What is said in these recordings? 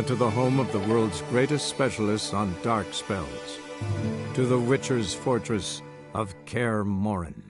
To the home of the world's greatest specialists on dark spells. To the Witcher's fortress of Kaer Morhen.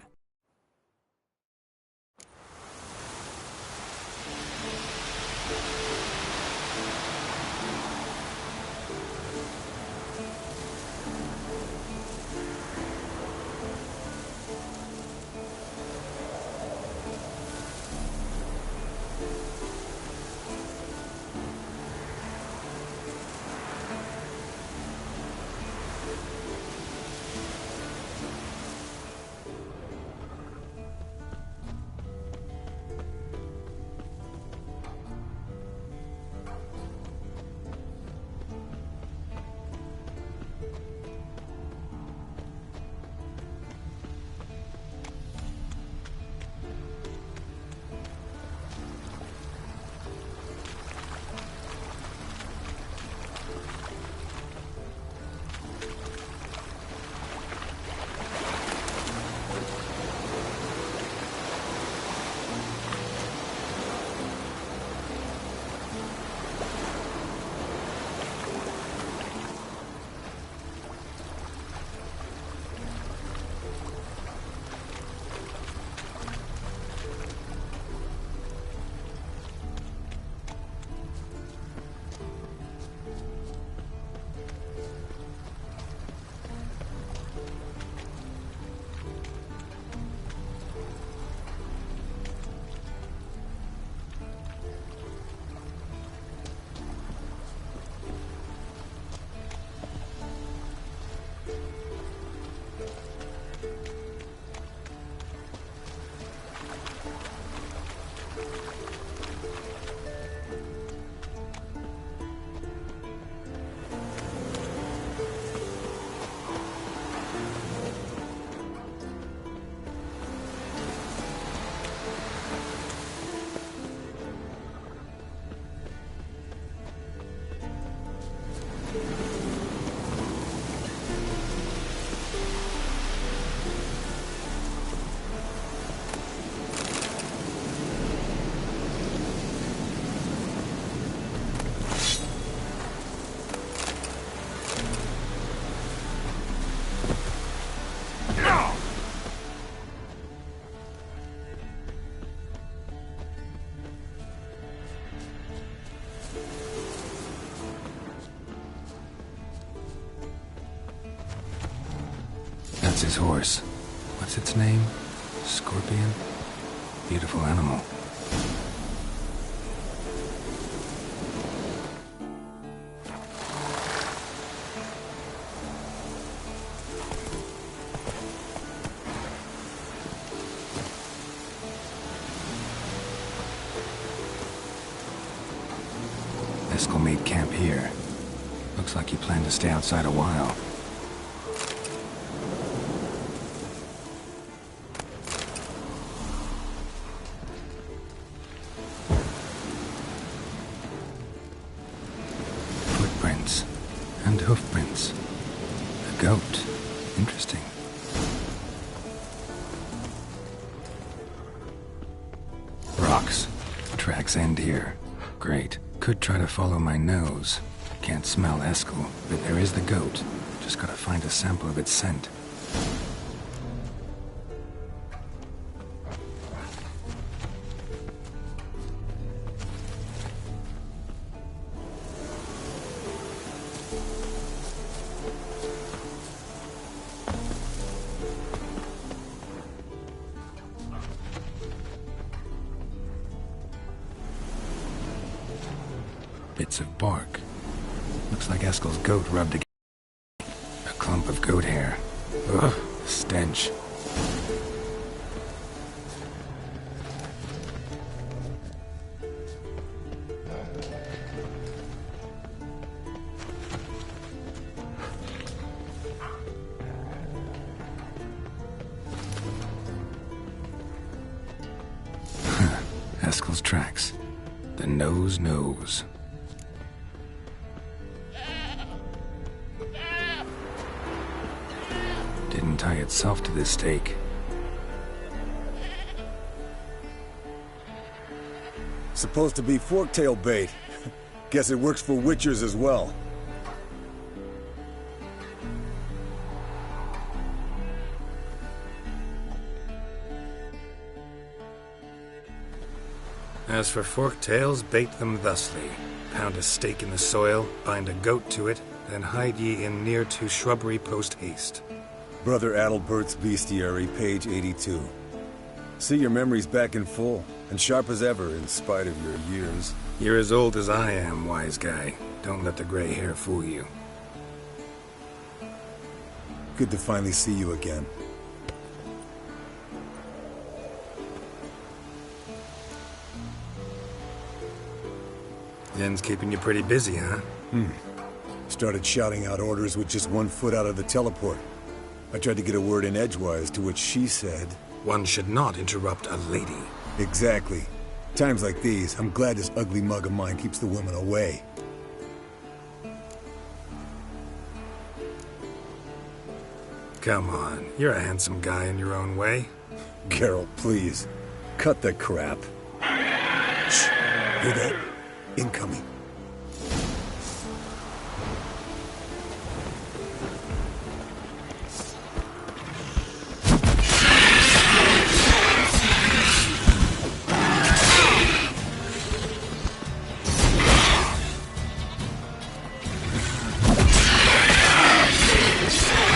That's his horse. What's its name? Scorpion? Beautiful animal. Eskel made camp here. Looks like he planned to stay outside a while. Footprints and hoofprints. A goat. Interesting. Rocks. Tracks end here. Great. Could try to follow my nose. Can't smell Eskel, but there is the goat. Just gotta find a sample of its scent. Bits of bark. Looks like Eskel's goat rubbed against a clump of goat hair. Ugh, stench. Eskel's tracks. The nose knows. Didn't tie itself to this stake. Supposed to be forktail bait. Guess it works for Witchers as well. As for forked tails, bait them thusly. Pound a stake in the soil, bind a goat to it, then hide ye in near to shrubbery post haste. Brother Adalbert's Bestiary, page 82. See your memories back in full, and sharp as ever in spite of your years. You're as old as I am, wise guy. Don't let the gray hair fool you. Good to finally see you again. Yen's keeping you pretty busy, huh? Started shouting out orders with just 1 foot out of the teleport. I tried to get a word in edgewise, to which she said... One should not interrupt a lady. Exactly. Times like these, I'm glad this ugly mug of mine keeps the women away. Come on, you're a handsome guy in your own way. Geralt, please. Cut the crap. Shh. Hear that? Incoming.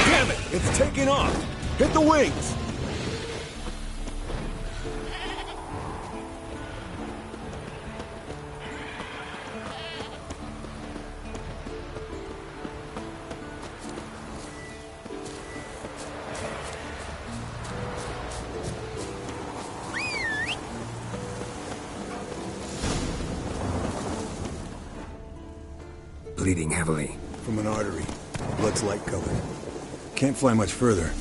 Damn it! It's taking off! Hit the wings! Bleeding heavily. From an artery. Blood's light colored. Can't fly much further.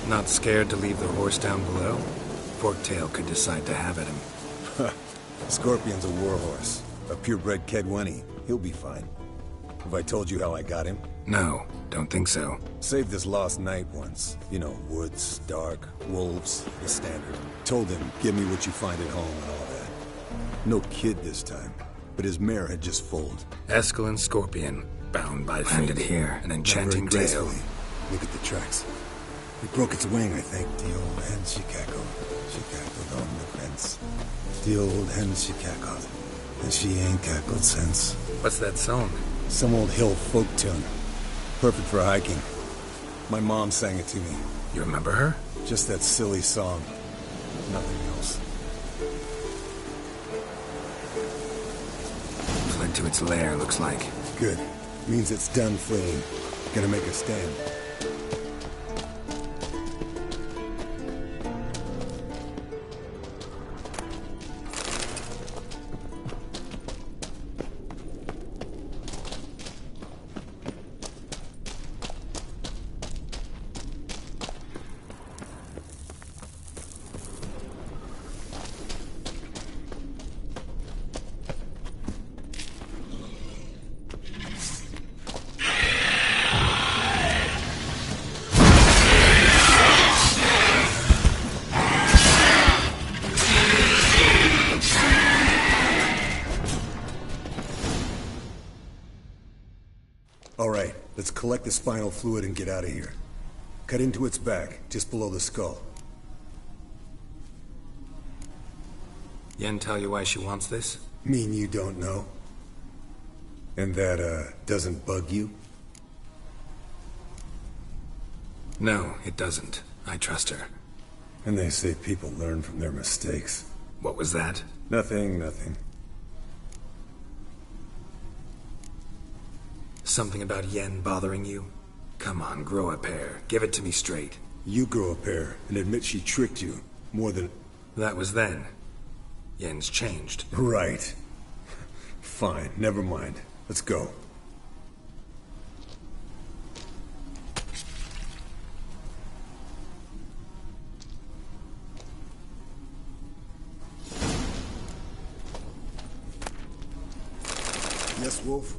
Not scared to leave the horse down below? Forktail could decide to have at him. Scorpion's a warhorse. A purebred Kedwenny. He'll be fine. Have I told you how I got him? No, don't think so. Saved this lost knight once. You know, woods, dark, wolves, the standard. Told him, give me what you find at home and all that. No kid this time, but his mare had just foaled. Eskel and Scorpion, bound by fate. Landed here. An enchanting Not very tale. gracefully. Look at the tracks. It broke its wing, I think. The old hen she cackled. She cackled on the fence. The old hen she cackled. And she ain't cackled since. What's that song? Some old hill folk tune. Perfect for hiking. My mom sang it to me. You remember her? Just that silly song. Nothing else. Fled to its lair, looks like. Good. Means it's done fleeing. Gonna make a stand. All right, let's collect the spinal fluid and get out of here. Cut into its back, just below the skull. Yen tell you why she wants this? Mean you don't know? And that, doesn't bug you? No, it doesn't. I trust her. And they say people learn from their mistakes. What was that? Nothing, nothing. Something about Yen bothering you? Come on, grow a pair. Give it to me straight. You grow a pair and admit she tricked you. More than... That was then. Yen's changed. Right. Fine, never mind. Let's go. Yes, Wolf?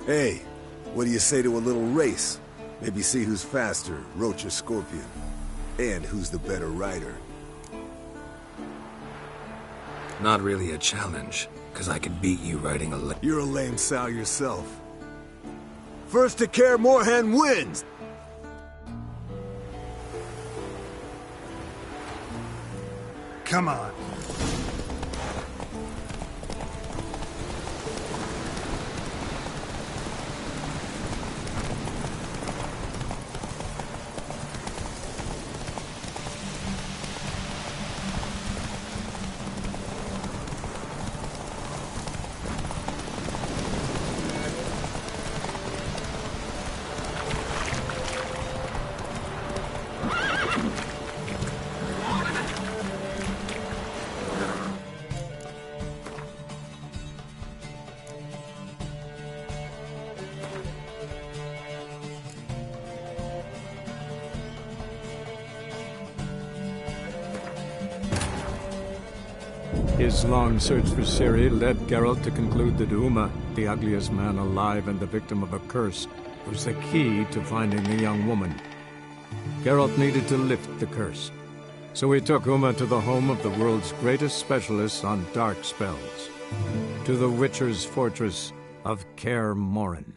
Hey, what do you say to a little race? Maybe see who's faster, Roach or Scorpion. And who's the better rider. Not really a challenge, because I could beat you riding a You're a lame sow yourself. First to Kaer Morhen wins! Come on. His long search for Ciri led Geralt to conclude that Uma, the ugliest man alive and the victim of a curse, was the key to finding the young woman. Geralt needed to lift the curse, so he took Uma to the home of the world's greatest specialists on dark spells, to the Witcher's fortress of Kaer Morhen.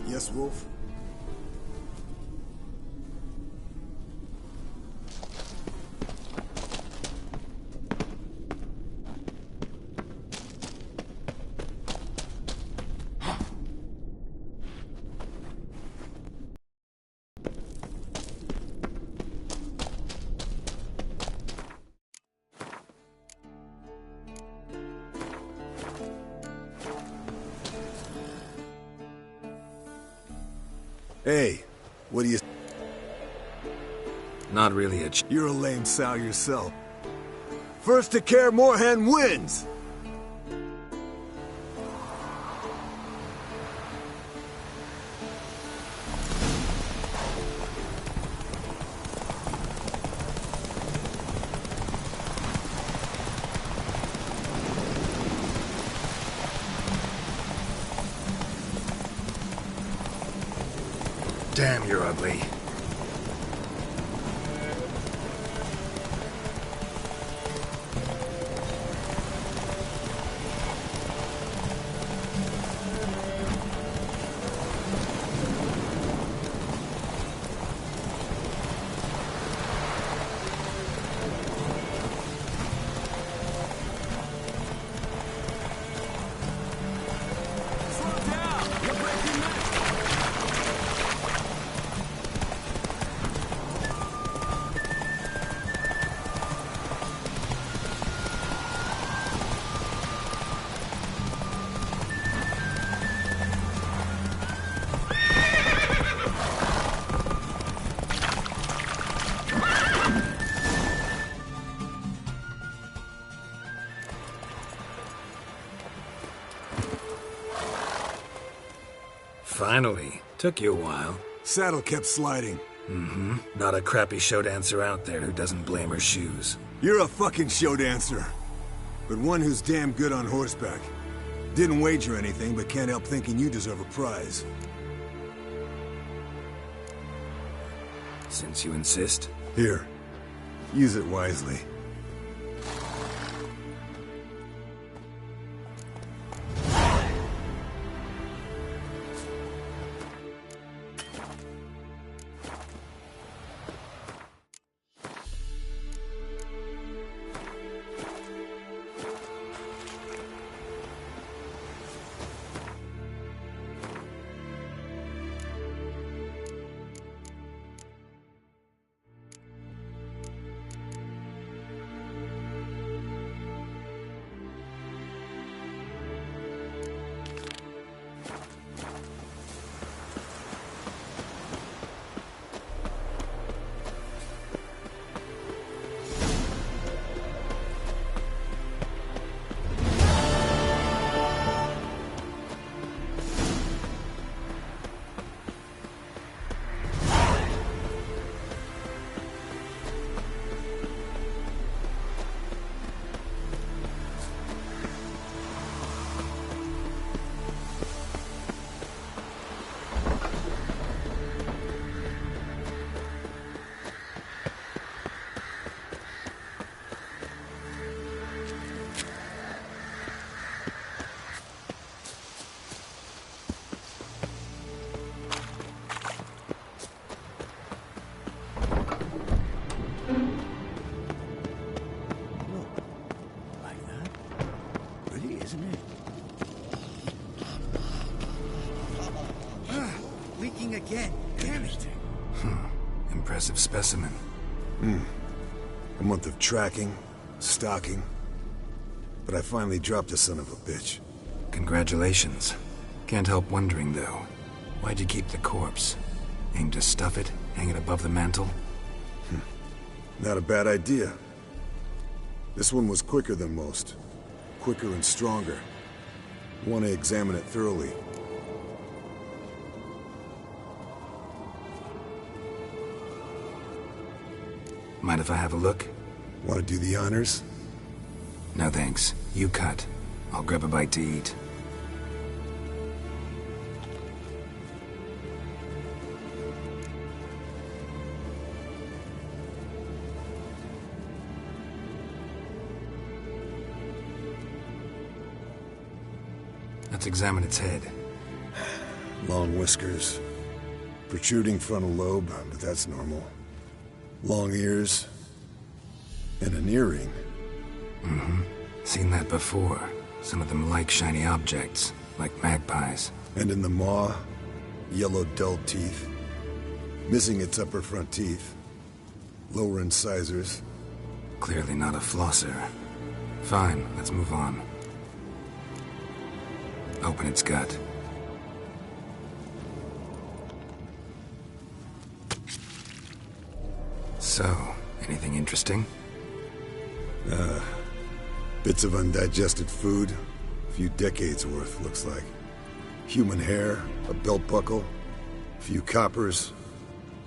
Yes, Wolf? Hey, what do you... Not really a You're a lame sow yourself. First to Kaer Morhen wins! Damn, you're ugly. Finally. Took you a while. Saddle kept sliding. Mm-hmm. Not a crappy show dancer out there who doesn't blame her shoes. You're a fucking show dancer. But one who's damn good on horseback. Didn't wager anything, but can't help thinking you deserve a prize. Since you insist. Here. Use it wisely. missing again. Damn it. Impressive specimen. A month of tracking, stalking. But I finally dropped the son of a bitch. Congratulations. Can't help wondering, though. Why'd you keep the corpse? Aim to stuff it? Hang it above the mantle? Not a bad idea. This one was quicker than most. Quicker and stronger. Want to examine it thoroughly. Mind if I have a look? Want to do the honors? No thanks. You cut. I'll grab a bite to eat. Let's examine its head. Long whiskers. Protruding frontal lobe, but that's normal. Long ears. And an earring. Seen that before. Some of them like shiny objects, like magpies. And in the maw, yellow dull teeth. Missing its upper front teeth. Lower incisors. Clearly not a flosser. Fine, let's move on. Open its gut. So, anything interesting? Bits of undigested food. A few decades worth, looks like. Human hair, a belt buckle, a few coppers,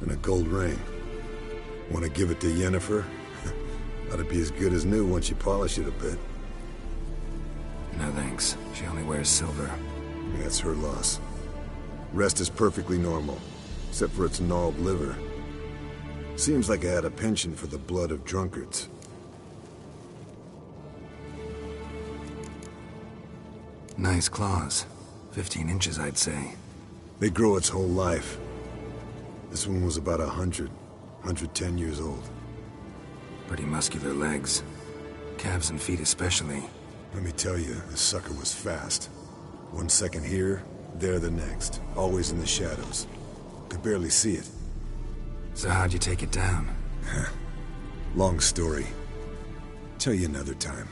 and a gold ring. Want to give it to Yennefer? Ought to be as good as new once you polish it a bit. No thanks. She only wears silver. That's her loss. Rest is perfectly normal, except for its gnarled liver. Seems like I had a penchant for the blood of drunkards. Nice claws. 15 inches, I'd say. They grow its whole life. This one was about 110 years old. Pretty muscular legs. Calves and feet especially. Let me tell you, this sucker was fast. 1 second here, there the next. Always in the shadows. Could barely see it. So how'd you take it down? Long story. Tell you another time.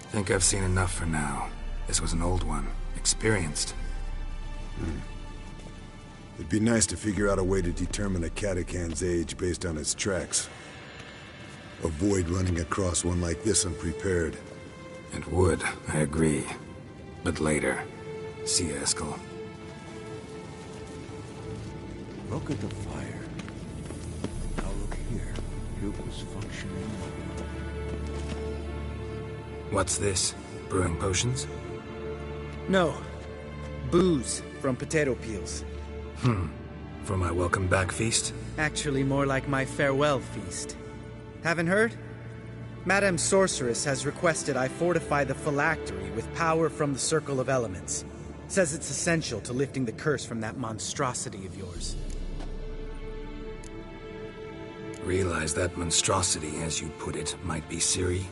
Think I've seen enough for now. This was an old one. Experienced. It'd be nice to figure out a way to determine a Katakan's age based on its tracks. Avoid running across one like this unprepared. It would, I agree. But later. See you, Eskel. Look at the fire. Now look here. It was functioning. What's this? Brewing potions? No. Booze from potato peels. For my welcome back feast? Actually more like my farewell feast. Haven't heard? Madame Sorceress has requested I fortify the phylactery with power from the Circle of Elements. Says it's essential to lifting the curse from that monstrosity of yours. Realize that monstrosity, as you put it, might be Ciri?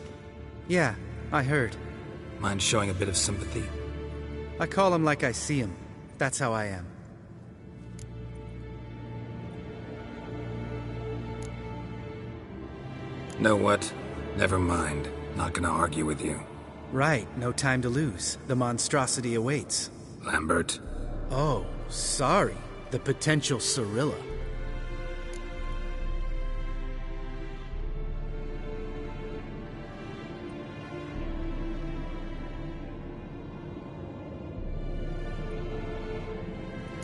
Yeah, I heard. Mind showing a bit of sympathy? I call him like I see him. That's how I am. Know what? Never mind. Not gonna argue with you. Right, no time to lose. The monstrosity awaits. Lambert. Oh, sorry. The potential Cirilla.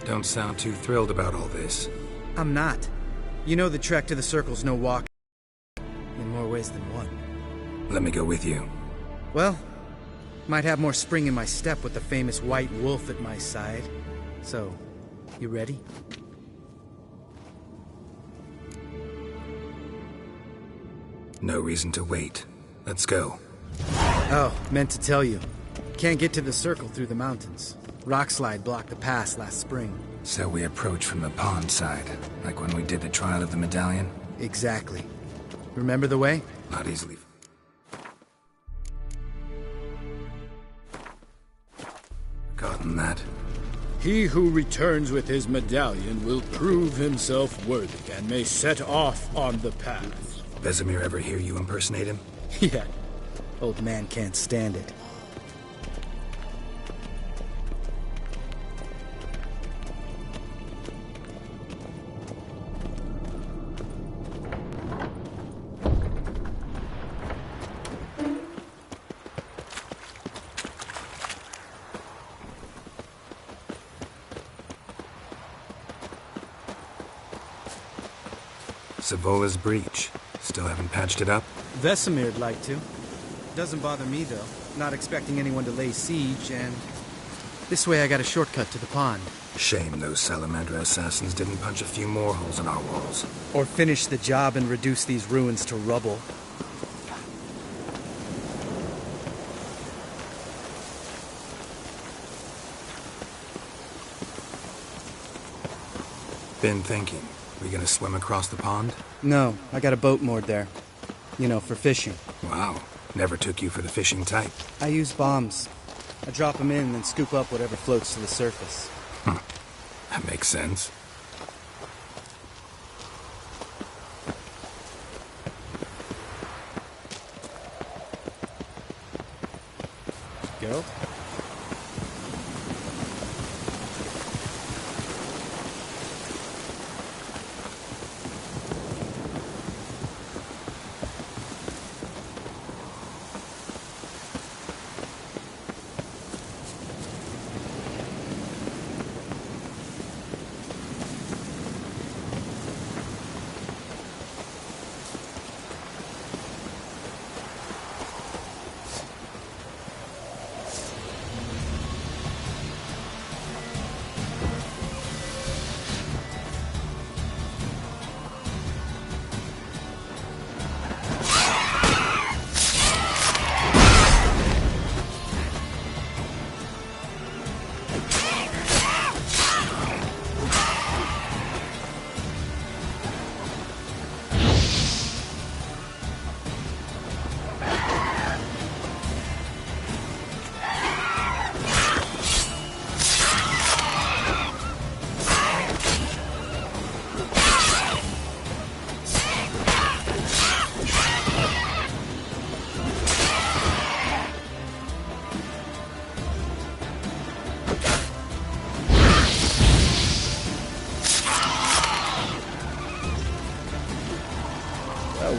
Don't sound too thrilled about all this. I'm not. You know the trek to the Circle's no walk. In more ways than one. Let me go with you. Well, might have more spring in my step with the famous White Wolf at my side. So, you ready? No reason to wait. Let's go. Oh, meant to tell you. Can't get to the Circle through the mountains. Rockslide blocked the pass last spring. So we approach from the pond side, like when we did the trial of the medallion? Exactly. Remember the way? Not easily. than that. He who returns with his medallion will prove himself worthy and may set off on the path. Vesemir ever hear you impersonate him? Yeah. Old man can't stand it. Savola's breach. Still haven't patched it up? Vesemir'd like to. Doesn't bother me, though. Not expecting anyone to lay siege, and... this way I got a shortcut to the pond. Shame those Salamandra assassins didn't punch a few more holes in our walls. Or finish the job and reduce these ruins to rubble. Been thinking. We gonna swim across the pond? No, I got a boat moored there. You know, for fishing. Wow. Never took you for the fishing type. I use bombs. I drop them in, then scoop up whatever floats to the surface. That makes sense. Geralt?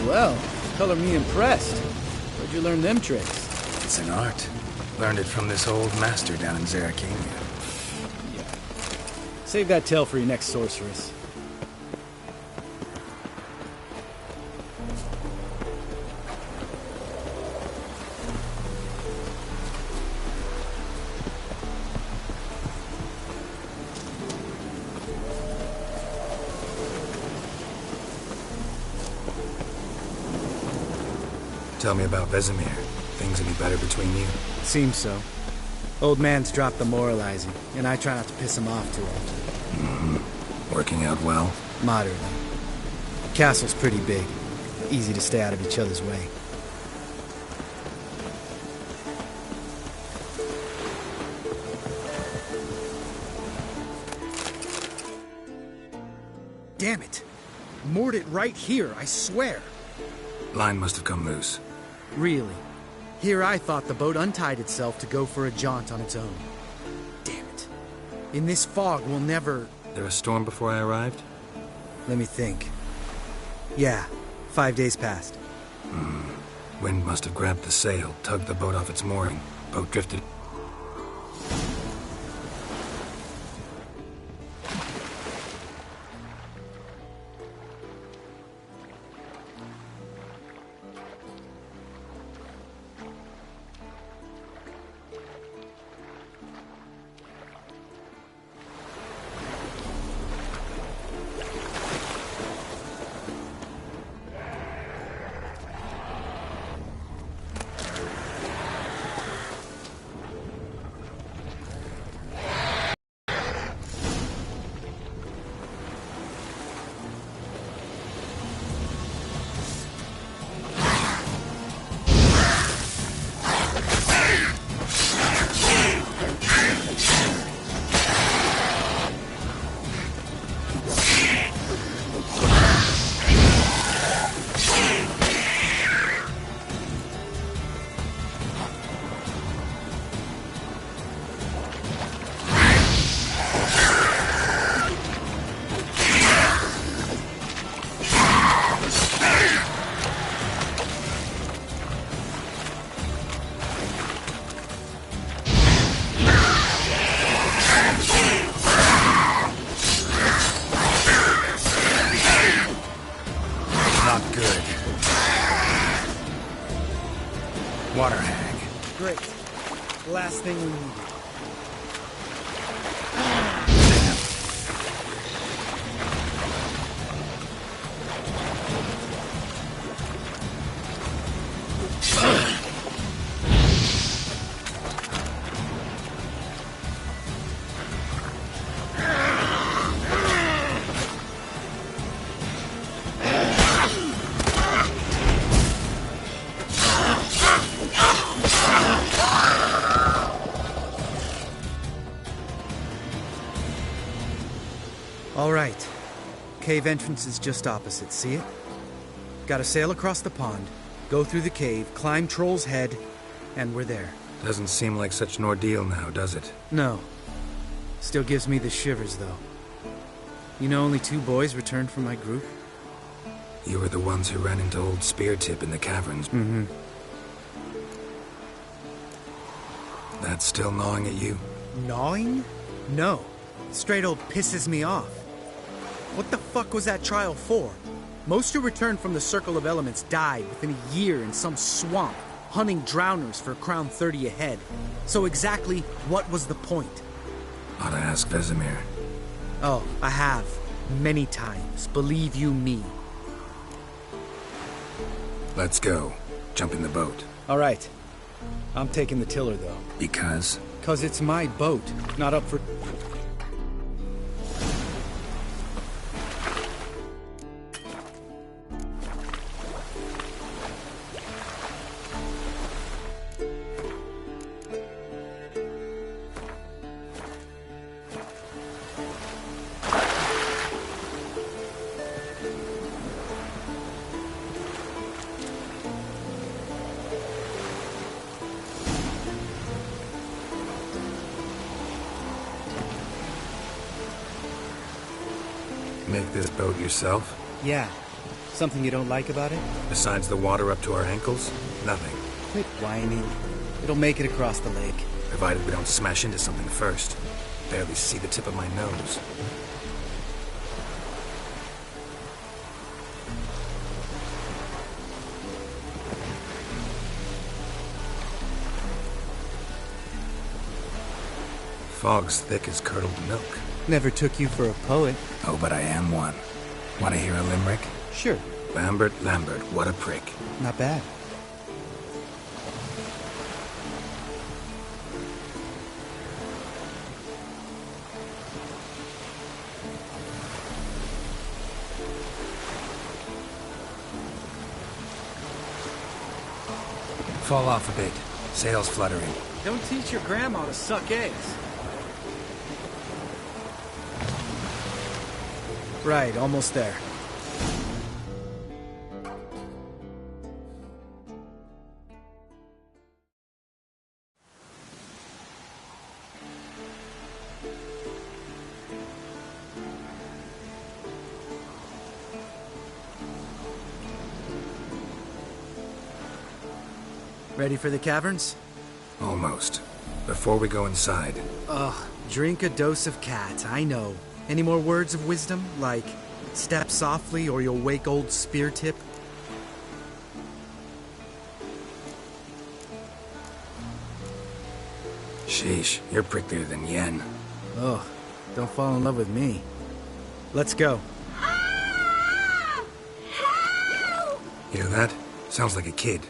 Well, color me impressed. Where'd you learn them tricks? It's an art. Learned it from this old master down in Zerrikania. Yeah. Save that tale for your next sorceress. Tell me about Vesemir. Things any better between you? Seems so. Old man's dropped the moralizing, and I try not to piss him off too often. Working out well? Moderately. Castle's pretty big. Easy to stay out of each other's way. Damn it! Moored it right here, I swear. Line must have come loose. Really? Here I thought the boat untied itself to go for a jaunt on its own. Damn it. In this fog, we'll never... There a storm before I arrived? Let me think. Yeah, 5 days passed. Wind must have grabbed the sail, tugged the boat off its mooring. Boat drifted... Last thing we needed. All right. Cave entrance is just opposite, see it? Gotta sail across the pond, go through the cave, climb Troll's Head, and we're there. Doesn't seem like such an ordeal now, does it? No. Still gives me the shivers, though. You know only 2 boys returned from my group? You were the ones who ran into old Speartip in the caverns. Mm-hmm. That's still gnawing at you? Gnawing? No. Straight old pisses me off. What the fuck was that trial for? Most who returned from the Circle of Elements died within a year in some swamp, hunting drowners for Crown 30 a head. So exactly what was the point? Ought to ask Vesemir. Oh, I have. Many times. Believe you me. Let's go. Jump in the boat. All right. I'm taking the tiller, though. Because? 'Cause it's my boat, not up for... Make this boat yourself? Yeah. Something you don't like about it? Besides the water up to our ankles? Nothing. Quit whining. It'll make it across the lake. Provided we don't smash into something first. Barely see the tip of my nose. Fog's thick as curdled milk. Never took you for a poet. Oh, but I am one. Want to hear a limerick? Sure. Lambert, what a prick. Not bad. Fall off a bit. Sails fluttering. Don't teach your grandma to suck eggs. Right, almost there. Ready for the caverns? Almost. Before we go inside, Ugh, drink a dose of cat, I know. Any more words of wisdom? Like, step softly or you'll wake old Speartip? sheesh, you're pricklier than Yen. Ugh, don't fall in love with me. Let's go. Hear that? Sounds like a kid.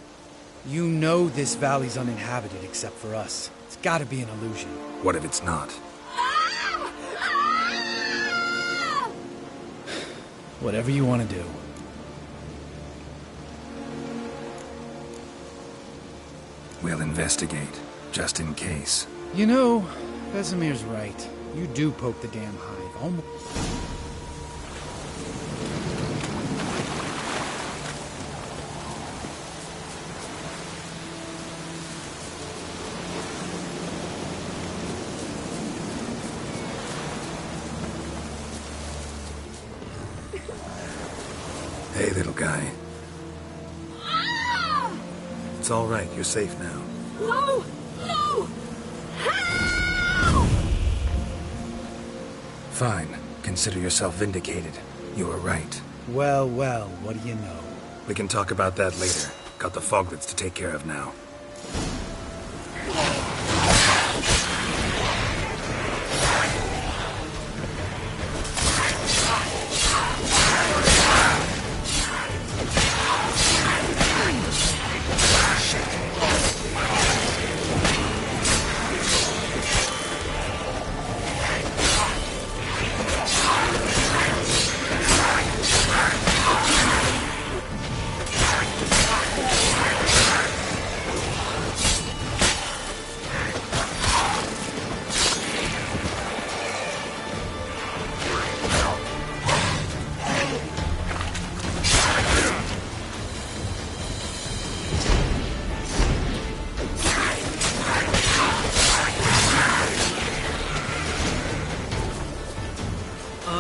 You know this valley's uninhabited except for us. It's gotta be an illusion. What if it's not? Whatever you want to do. We'll investigate, just in case. You know, Vesemir's right. You do poke the damn hive. Almost. Hey, little guy. It's all right. You're safe now. No! No! Fine. Consider yourself vindicated. You were right. Well, well, what do you know? We can talk about that later. Got the foglets to take care of now.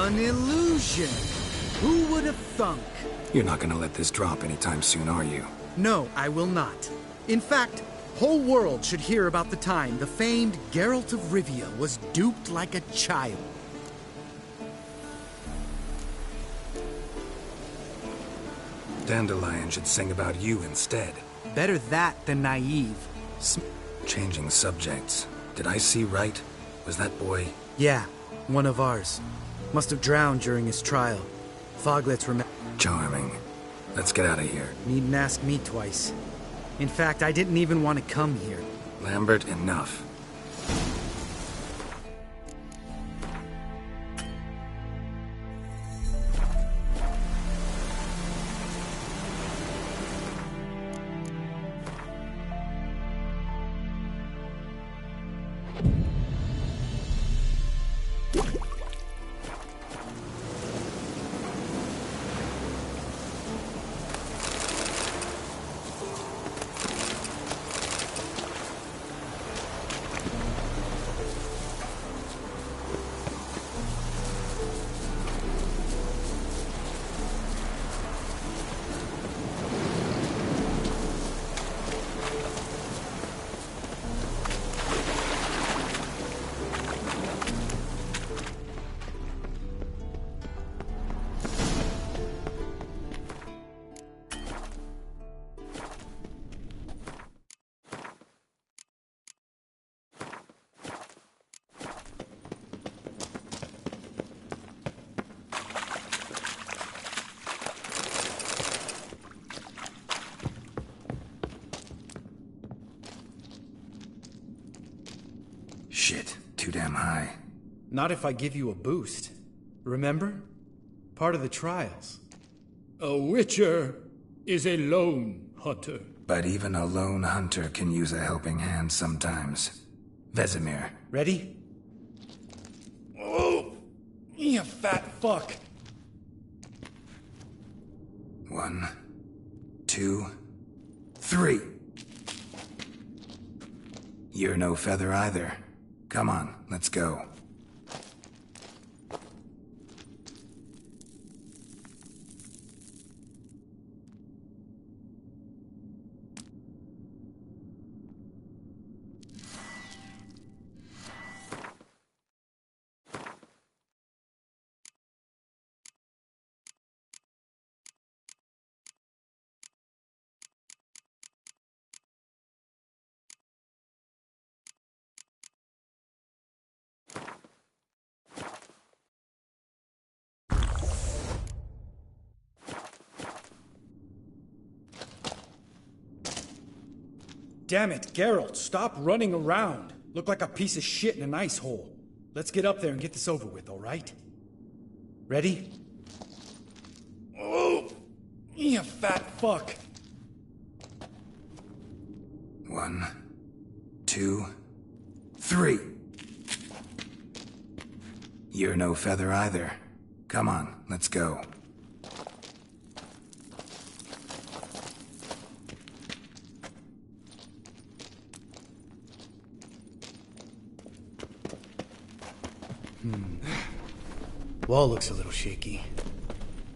An illusion! Who would have thunk? You're not gonna let this drop anytime soon, are you? No, I will not. In fact, whole world should hear about the time the famed Geralt of Rivia was duped like a child. Dandelion should sing about you instead. Better that than naive. Changing subjects. Did I see right? Was that boy? Yeah, one of ours. Must have drowned during his trial. Foglets Charming. Let's get out of here. Needn't ask me twice. In fact, I didn't even want to come here. Lambert, enough. Shit, too damn high. Not if I give you a boost. Remember? Part of the trials. A witcher is a lone hunter. But even a lone hunter can use a helping hand sometimes. Vesemir. Ready? Oh! You fat fuck! 1, 2, 3. You're no feather either. Come on, let's go. Damn it, Geralt, stop running around. Look like a piece of shit in an ice hole. Let's get up there and get this over with, all right? Ready? Oh, you fat fuck. 1, 2, 3. You're no feather either. Come on, let's go. Wall looks a little shaky.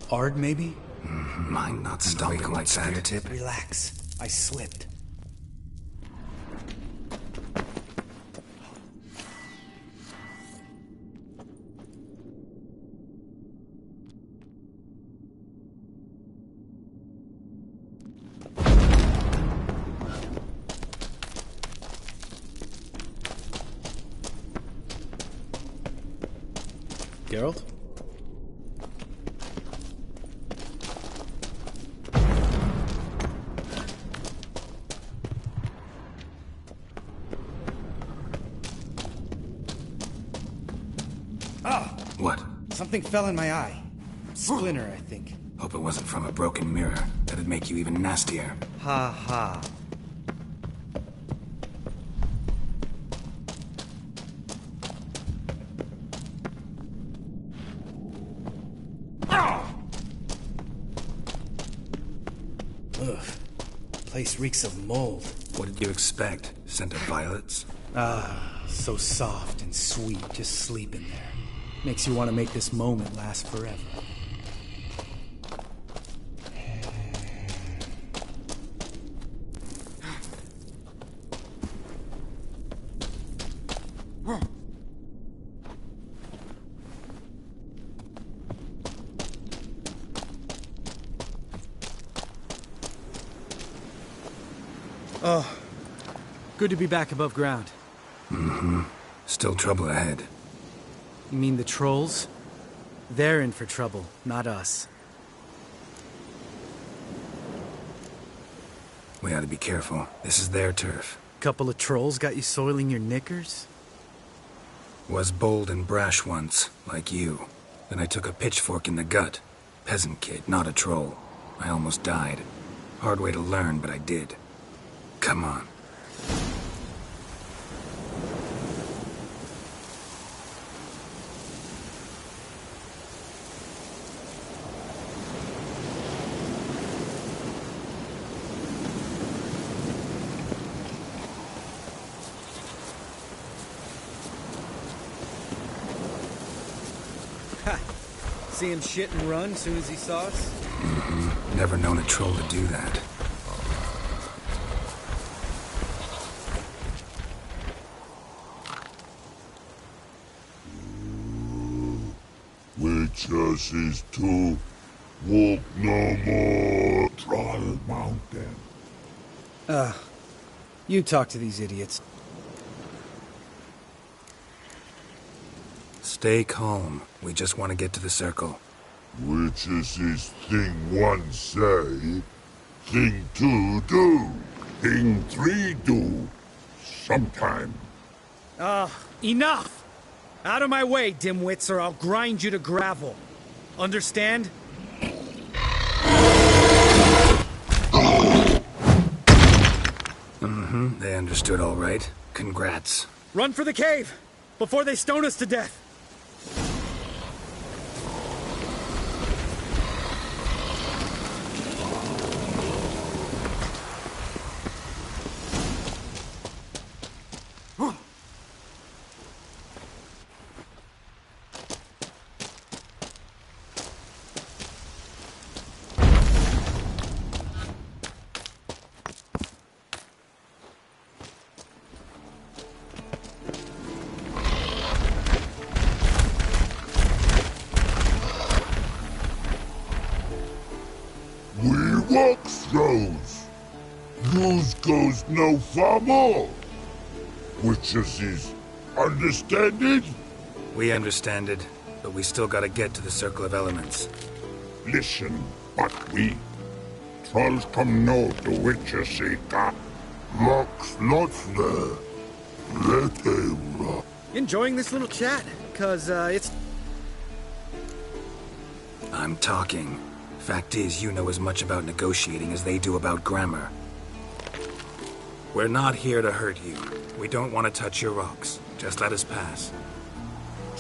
Hard, maybe? Mind not stopping like that. Tip. Relax. I slipped. Geralt? Ah! What? Something fell in my eye. Splinter, I think. Hope it wasn't from a broken mirror. That'd make you even nastier. Ha ha. Ugh. Place reeks of mold. What did you expect? Scent of violets? Ah, so soft and sweet, just sleeping there. Makes you want to make this moment last forever. Oh, good to be back above ground. Mm-hmm. Still trouble ahead. You mean the trolls? They're in for trouble, not us. We ought to be careful. This is their turf. Couple of trolls got you soiling your knickers? Was bold and brash once, like you. Then I took a pitchfork in the gut. Peasant kid, not a troll. I almost died. Hard way to learn, but I did. Come on. Ha! See him shit and run soon as he saw us? Mm-hmm. Never known a troll to do that. Witches is to walk no more. Troll Mountain. You talk to these idiots. Stay calm. We just want to get to the circle. Witches is thing one say, thing two do, thing three do. Sometime. Enough! Out of my way, dimwits, or I'll grind you to gravel. Understand? Mm-hmm. They understood all right. Congrats. Run for the cave! Before they stone us to death! Walk throws. News goes no far more. Witches is understand it? We understand it, but we still gotta get to the Circle of Elements. Listen, but we trolls come know the witches say that Mox lots there. Let him. Enjoying this little chat, cause it's... I'm talking. Fact is, you know as much about negotiating as they do about grammar. We're not here to hurt you. We don't want to touch your rocks. Just let us pass.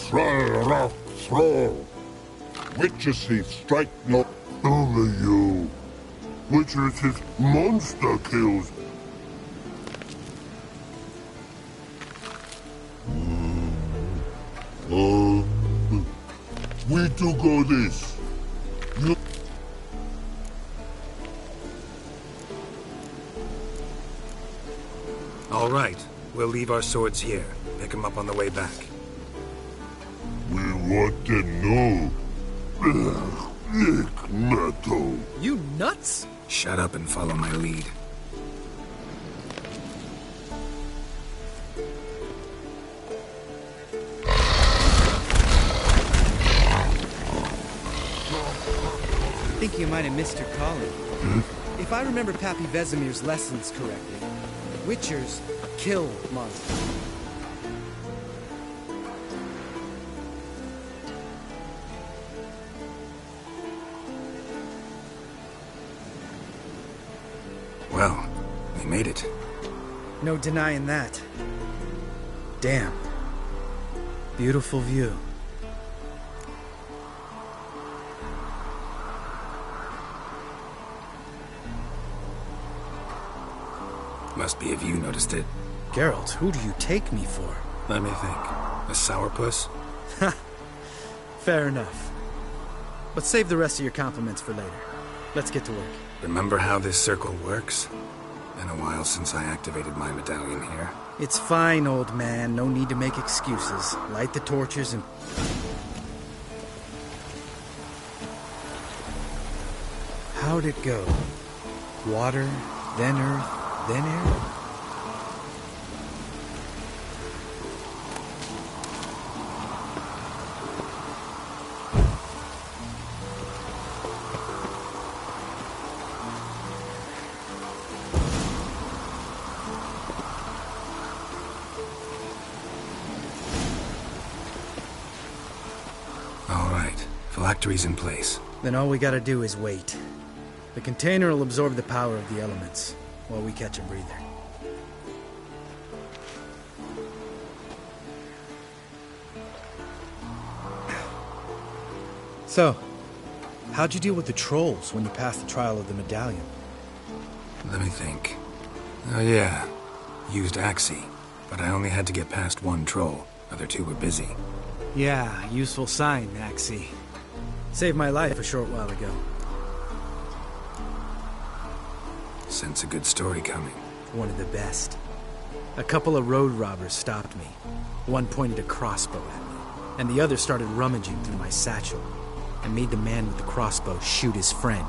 Troll rock throw. Witches is strike not over you. Witches is monster kills. We do go this. You All right. We'll leave our swords here. Pick them up on the way back. We want to know. Nick Metal. You nuts? Shut up and follow my lead. I think you might have missed your calling. If I remember Pappy Vesemir's lessons correctly, Witchers kill monsters. Well, we made it. No denying that. Damn. Beautiful view. Must be if you noticed it. Geralt, who do you take me for? Let me think. A sourpuss? Fair enough. But save the rest of your compliments for later. Let's get to work. Remember how this circle works? Been a while since I activated my medallion here. It's fine, old man. No need to make excuses. Light the torches and... How'd it go? Water, then earth, then air? All right, phylactery's in place. Then all we gotta do is wait. The container will absorb the power of the elements, while we catch a breather. So, how'd you deal with the trolls when you passed the trial of the medallion? Let me think. Oh yeah, used Axii, but I only had to get past one troll. Other two were busy. Yeah, useful sign, Axii. Saved my life a short while ago. Sense a good story coming. One of the best. A couple of road robbers stopped me. One pointed a crossbow at me, and the other started rummaging through my satchel. I made the man with the crossbow shoot his friend,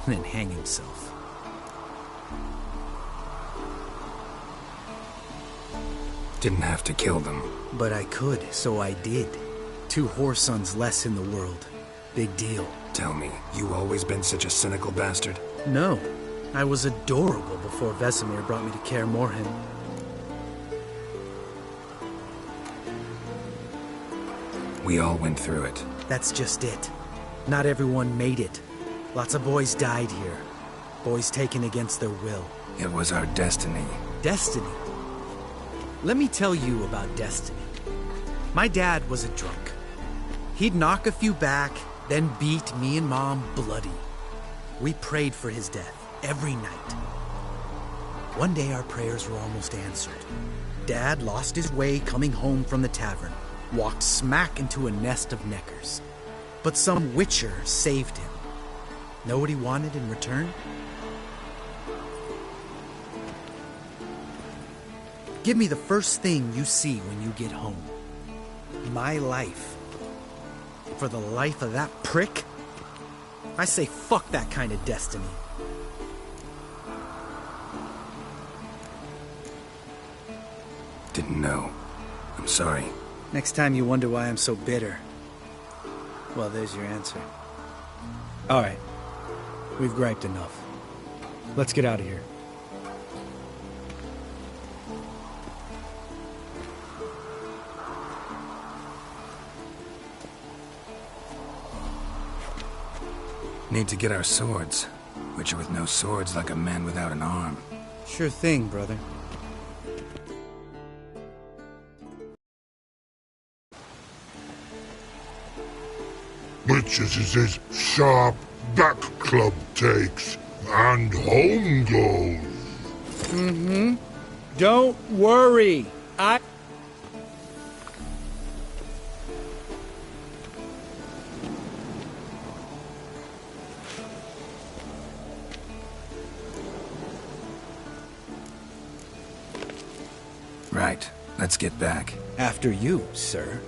and then hang himself. Didn't have to kill them. But I could, so I did. 2 whoresons less in the world. Big deal. Tell me, you always been such a cynical bastard? No. I was adorable before Vesemir brought me to Kaer Morhen. We all went through it. That's just it. Not everyone made it. Lots of boys died here. Boys taken against their will. It was our destiny. Destiny? Let me tell you about destiny. My dad was a drunk. He'd knock a few back, then beat me and Mom bloody. We prayed for his death every night. One day our prayers were almost answered. Dad lost his way coming home from the tavern, walked smack into a nest of neckers. But some witcher saved him. Know what he wanted in return? Give me the first thing you see when you get home. My life. For the life of that prick? I say fuck that kind of destiny. Didn't know. I'm sorry. Next time you wonder why I'm so bitter, well, there's your answer. All right. We've griped enough. Let's get out of here. Need to get our swords. Witcher with no swords like a man without an arm. Sure thing, brother. Which is his sharp back club takes, and home goes. Don't worry. Right. Let's get back. After you, sir.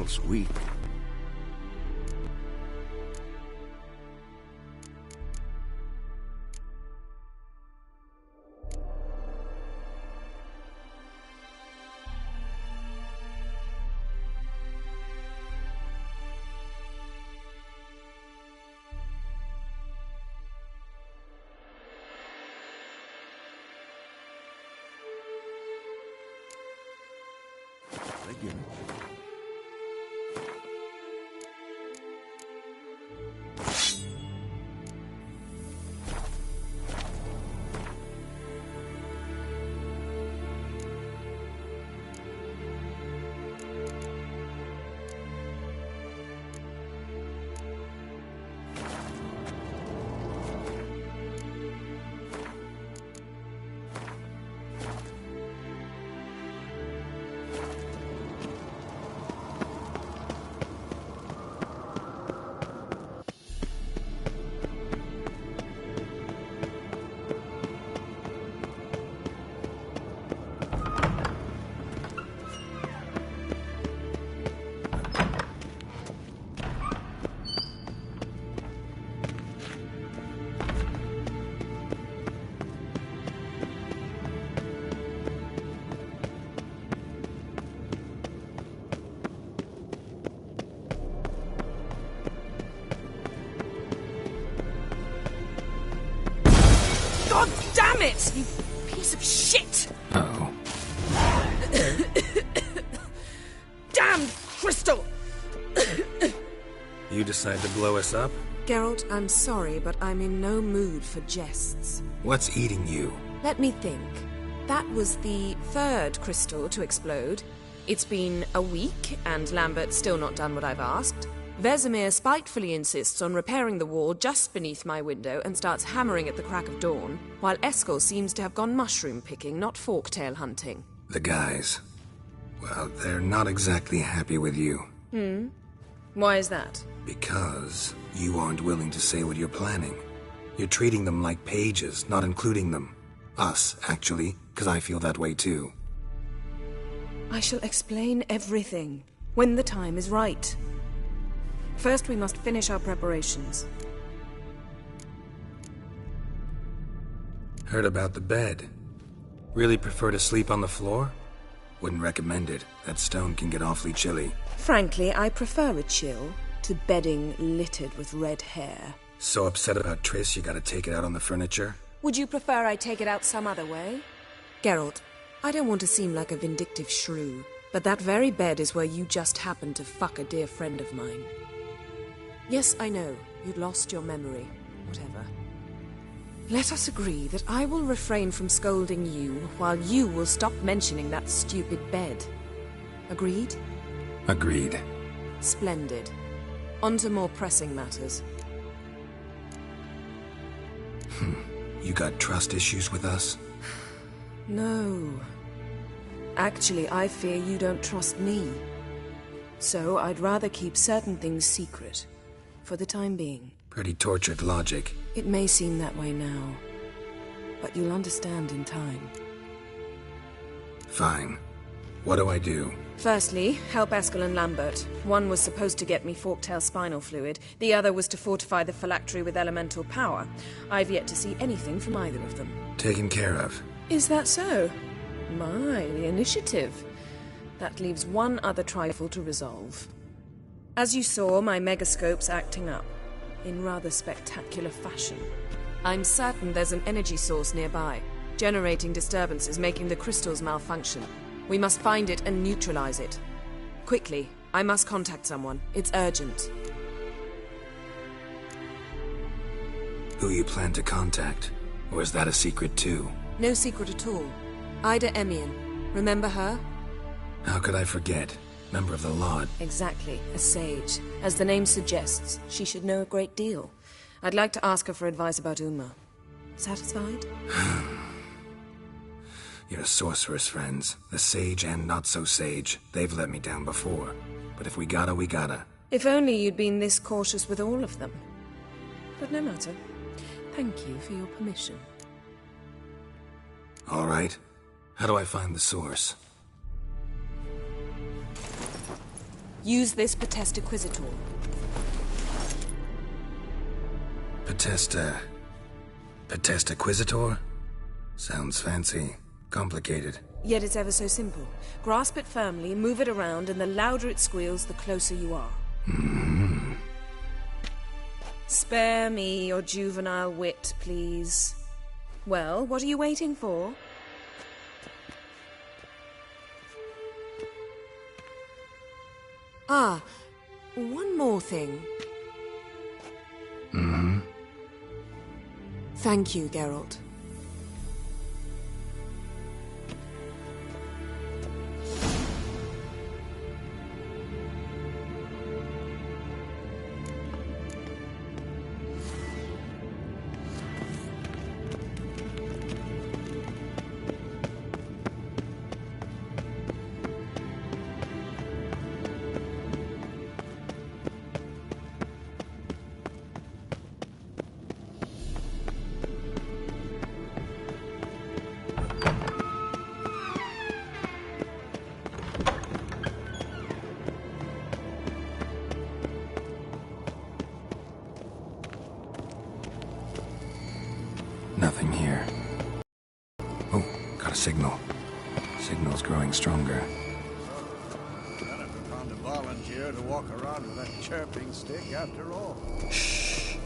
feels weak. I get it. God damn it! You piece of shit! Uh-oh. Damn crystal! You decide to blow us up? Geralt, I'm sorry, but I'm in no mood for jests. What's eating you? Let me think. That was the third crystal to explode. It's been a week, and Lambert's still not done what I've asked. Vesemir spitefully insists on repairing the wall just beneath my window and starts hammering at the crack of dawn, while Eskel seems to have gone mushroom picking, not forktail hunting. The guys. Well, they're not exactly happy with you. Why is that? Because you aren't willing to say what you're planning. You're treating them like pages, not including them. Us, actually, because I feel that way too. I shall explain everything when the time is right. First, we must finish our preparations. Heard about the bed. Really prefer to sleep on the floor? Wouldn't recommend it. That stone can get awfully chilly. Frankly, I prefer a chill to bedding littered with red hair. So upset about Triss you gotta take it out on the furniture? Would you prefer I take it out some other way? Geralt, I don't want to seem like a vindictive shrew, but that very bed is where you just happened to fuck a dear friend of mine. Yes, I know, you'd lost your memory. Whatever. Let us agree that I will refrain from scolding you, while you will stop mentioning that stupid bed. Agreed? Agreed. Splendid. On to more pressing matters. You got trust issues with us? No. Actually, I fear you don't trust me. So I'd rather keep certain things secret. For the time being. Pretty tortured logic. It may seem that way now, but you'll understand in time. Fine. What do I do? Firstly, help Eskel and Lambert. One was supposed to get me forktail spinal fluid, the other was to fortify the phylactery with elemental power. I've yet to see anything from either of them. Taken care of. Is that so? My, the initiative. That leaves one other trifle to resolve. As you saw, my megascope's acting up, in rather spectacular fashion. I'm certain there's an energy source nearby, generating disturbances, making the crystals malfunction. We must find it and neutralize it. Quickly, I must contact someone. It's urgent. Who you plan to contact? Or is that a secret too? No secret at all. Ida Emian. Remember her? How could I forget? Member of the Lord. Exactly, a sage. As the name suggests, she should know a great deal. I'd like to ask her for advice about Uma. Satisfied? Your sorceress friends, the sage and not-so-sage, they've let me down before. But if we gotta, we gotta. If only you'd been this cautious with all of them. But no matter. Thank you for your permission. All right. How do I find the source? Use this Potesta Quisitor. Potesta Quisitor? Sounds fancy. Complicated. Yet it's ever so simple. Grasp it firmly, move it around, and the louder it squeals, the closer you are. Mm-hmm. Spare me your juvenile wit, please. Well, what are you waiting for? Ah, one more thing. Mm-hmm. Thank you, Geralt. Nothing here. Oh, got a signal. Signal's growing stronger. None of us found a volunteer to walk around with that chirping stick after all. Shh.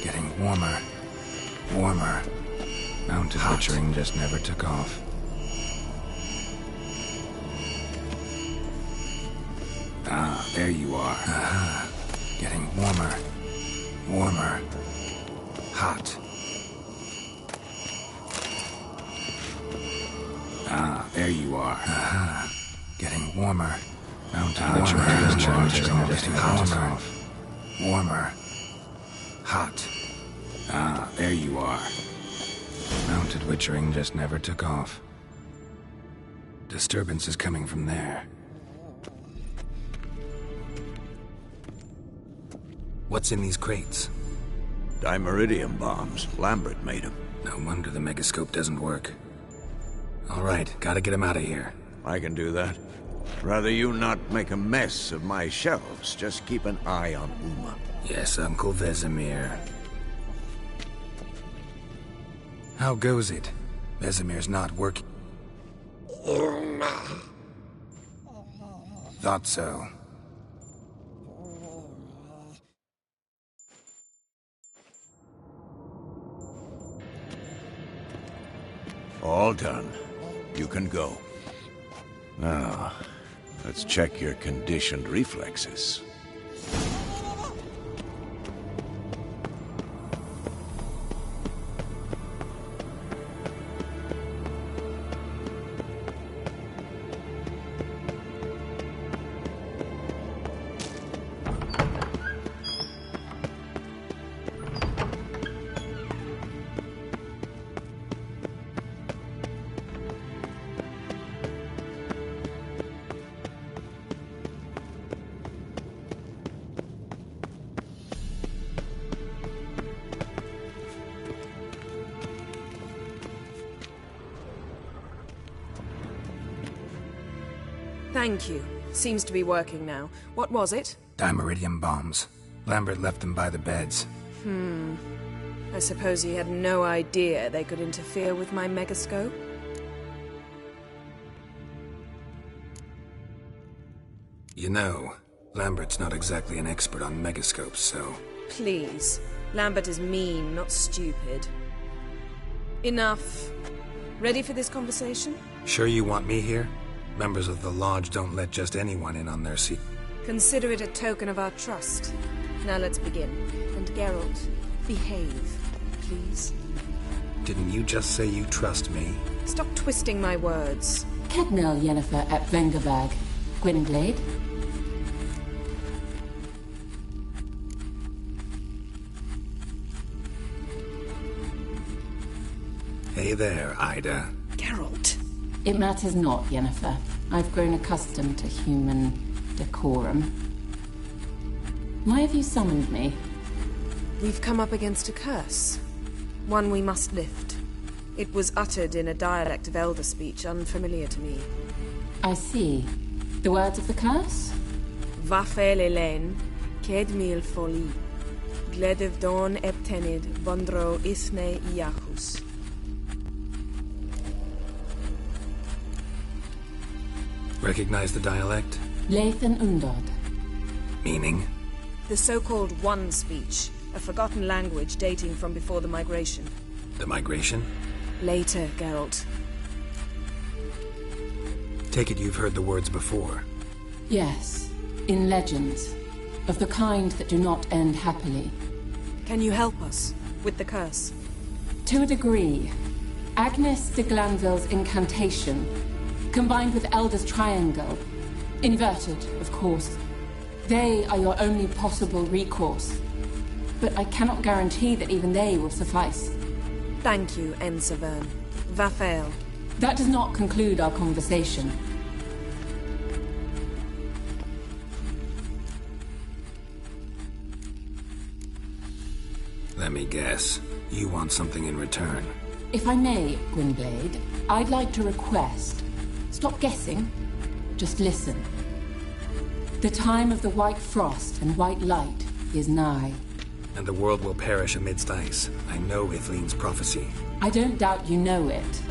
Getting warmer. Warmer. Mounted butchering just never took off. Ah, there you are. Getting warmer. Warmer. Hot. Ah, there you are. Getting warmer. Mounted butchering just never took off. Warmer. Hot. Ah, there you are. Mounted witchering just never took off. Disturbance is coming from there. What's in these crates? Dimeridium bombs. Lambert made them. No wonder the megascope doesn't work. All right, gotta get him out of here. I can do that. Rather you not make a mess of my shelves. Just keep an eye on Uma. Yes, Uncle Vesemir. How goes it? Vesemir's not working. Thought so. All done. You can go. Now, let's check your conditioned reflexes. Thank you. Seems to be working now. What was it? Dimeridium bombs. Lambert left them by the beds. I suppose he had no idea they could interfere with my megascope? You know, Lambert's not exactly an expert on megascopes, so... Please. Lambert is mean, not stupid. Enough. Ready for this conversation? Sure you want me here? Members of the Lodge don't let just anyone in on their seat. Consider it a token of our trust. Now let's begin. And Geralt, behave, please. Didn't you just say you trust me? Stop twisting my words. Cadnell Yennefer at Vengerberg. Gwynblade. Hey there, Ida. Geralt. It matters not, Yennefer. I've grown accustomed to human decorum. Why have you summoned me? We've come up against a curse. One we must lift. It was uttered in a dialect of Elder speech unfamiliar to me. I see. The words of the curse? Vafel Elen, Ked mil foli, Gledev don eptenid, Bondro isne iachus. Recognize the dialect? Lathan Undod. Meaning? The so-called One speech, a forgotten language dating from before the migration. The migration? Later, Geralt. Take it you've heard the words before. Yes, in legends. Of the kind that do not end happily. Can you help us with the curse? To a degree. Agnes de Glanville's incantation, combined with Elder's triangle, inverted, of course. They are your only possible recourse. But I cannot guarantee that even they will suffice. Thank you, Ensavern. Vafel. That does not conclude our conversation. Let me guess. You want something in return. If I may, Gwynblade, I'd like to request. Stop guessing. Just listen. The time of the white frost and white light is nigh. And the world will perish amidst ice. I know Ithleen's prophecy. I don't doubt you know it.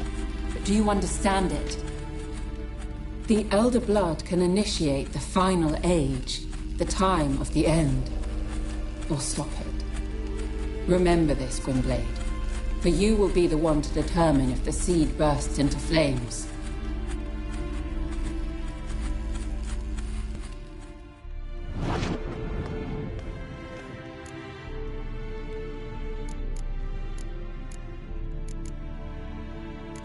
But do you understand it? The Elder Blood can initiate the final age, the time of the end. Or stop it. Remember this, Gwynblade. For you will be the one to determine if the seed bursts into flames.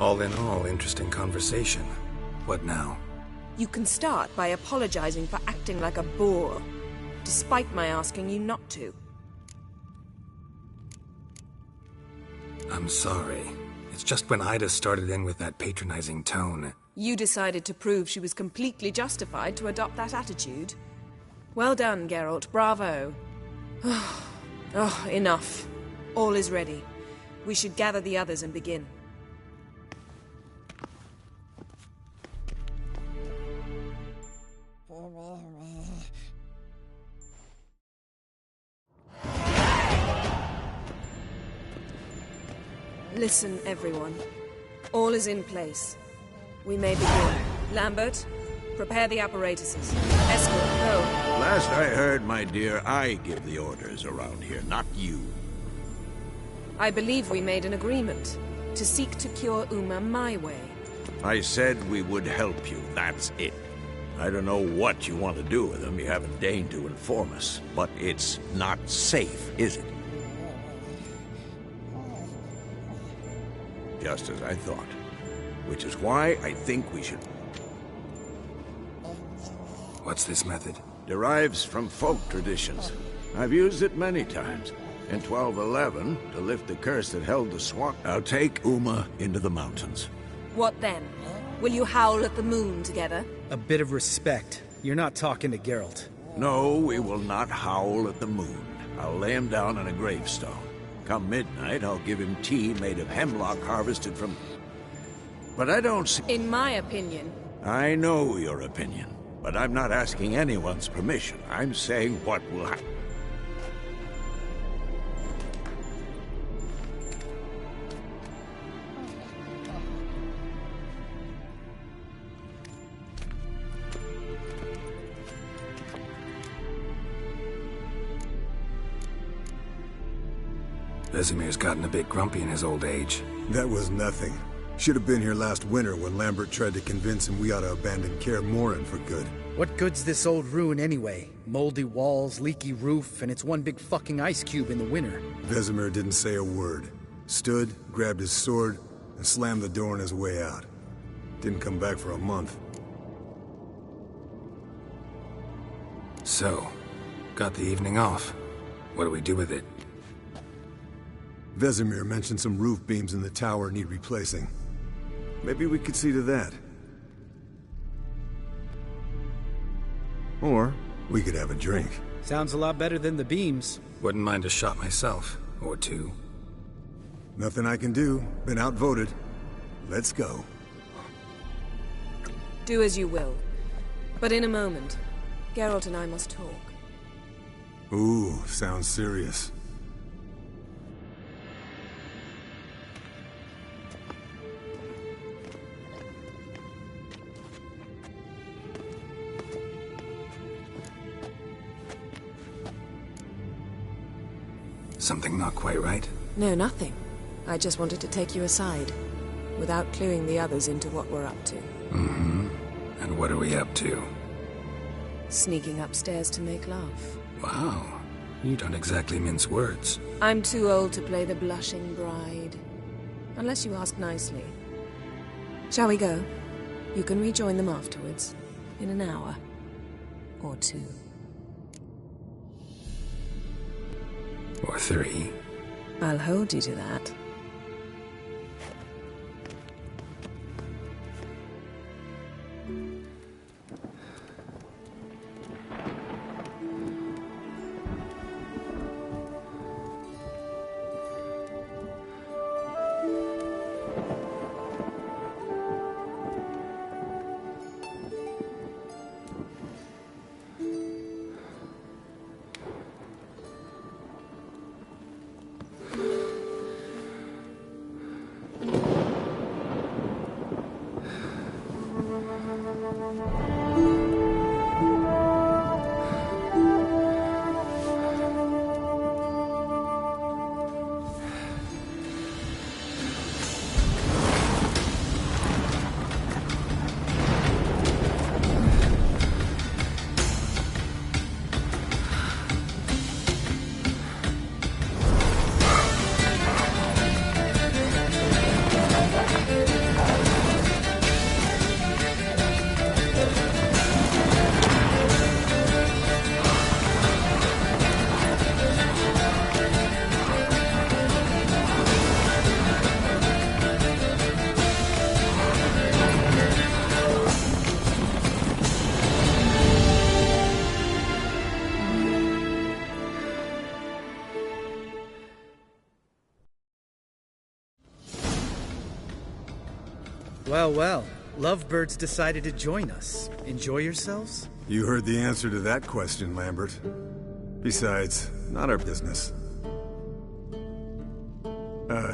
All in all, interesting conversation. What now? You can start by apologizing for acting like a boor, despite my asking you not to. I'm sorry. It's just when Ida started in with that patronizing tone. You decided to prove she was completely justified to adopt that attitude. Well done, Geralt. Bravo. Oh, enough. All is ready. We should gather the others and begin. Listen, everyone. All is in place. We may begin. Lambert, prepare the apparatuses. Escort, go. Last I heard, my dear, I give the orders around here, not you. I believe we made an agreement to seek to cure Uma my way. I said we would help you, that's it. I don't know what you want to do with them, you haven't deigned to inform us. But it's not safe, is it? Just as I thought. Which is why I think we should... What's this method? Derives from folk traditions. I've used it many times. In 1211, to lift the curse that held the swamp. I'll take Uma into the mountains. What then? Will you howl at the moon together? A bit of respect. You're not talking to Geralt. No, we will not howl at the moon. I'll lay him down on a gravestone. Come midnight, I'll give him tea made of hemlock harvested from... But I don't see... In my opinion... I know your opinion, but I'm not asking anyone's permission. I'm saying what will happen. Vesemir's gotten a bit grumpy in his old age. That was nothing. Should have been here last winter when Lambert tried to convince him we ought to abandon Kaer Morhen for good. What good's this old ruin anyway? Moldy walls, leaky roof, and it's one big fucking ice cube in the winter. Vesemir didn't say a word. Stood, grabbed his sword, and slammed the door on his way out. Didn't come back for a month. So, got the evening off. What do we do with it? Vesemir mentioned some roof beams in the tower need replacing. Maybe we could see to that. Or We could have a drink. Sounds a lot better than the beams. Wouldn't mind a shot myself. Or two. Nothing I can do. Been outvoted. Let's go. Do as you will. But in a moment, Geralt and I must talk. Ooh, sounds serious. Something not quite right? No, nothing. I just wanted to take you aside, without cluing the others into what we're up to. Mm-hmm. And what are we up to? Sneaking upstairs to make love. Wow. You don't exactly mince words. I'm too old to play the blushing bride. Unless you ask nicely. Shall we go? You can rejoin them afterwards. In an hour. Or two. Or three. I'll hold you to that. Well, well. Lovebirds decided to join us. Enjoy yourselves? You heard the answer to that question, Lambert. Besides, not our business.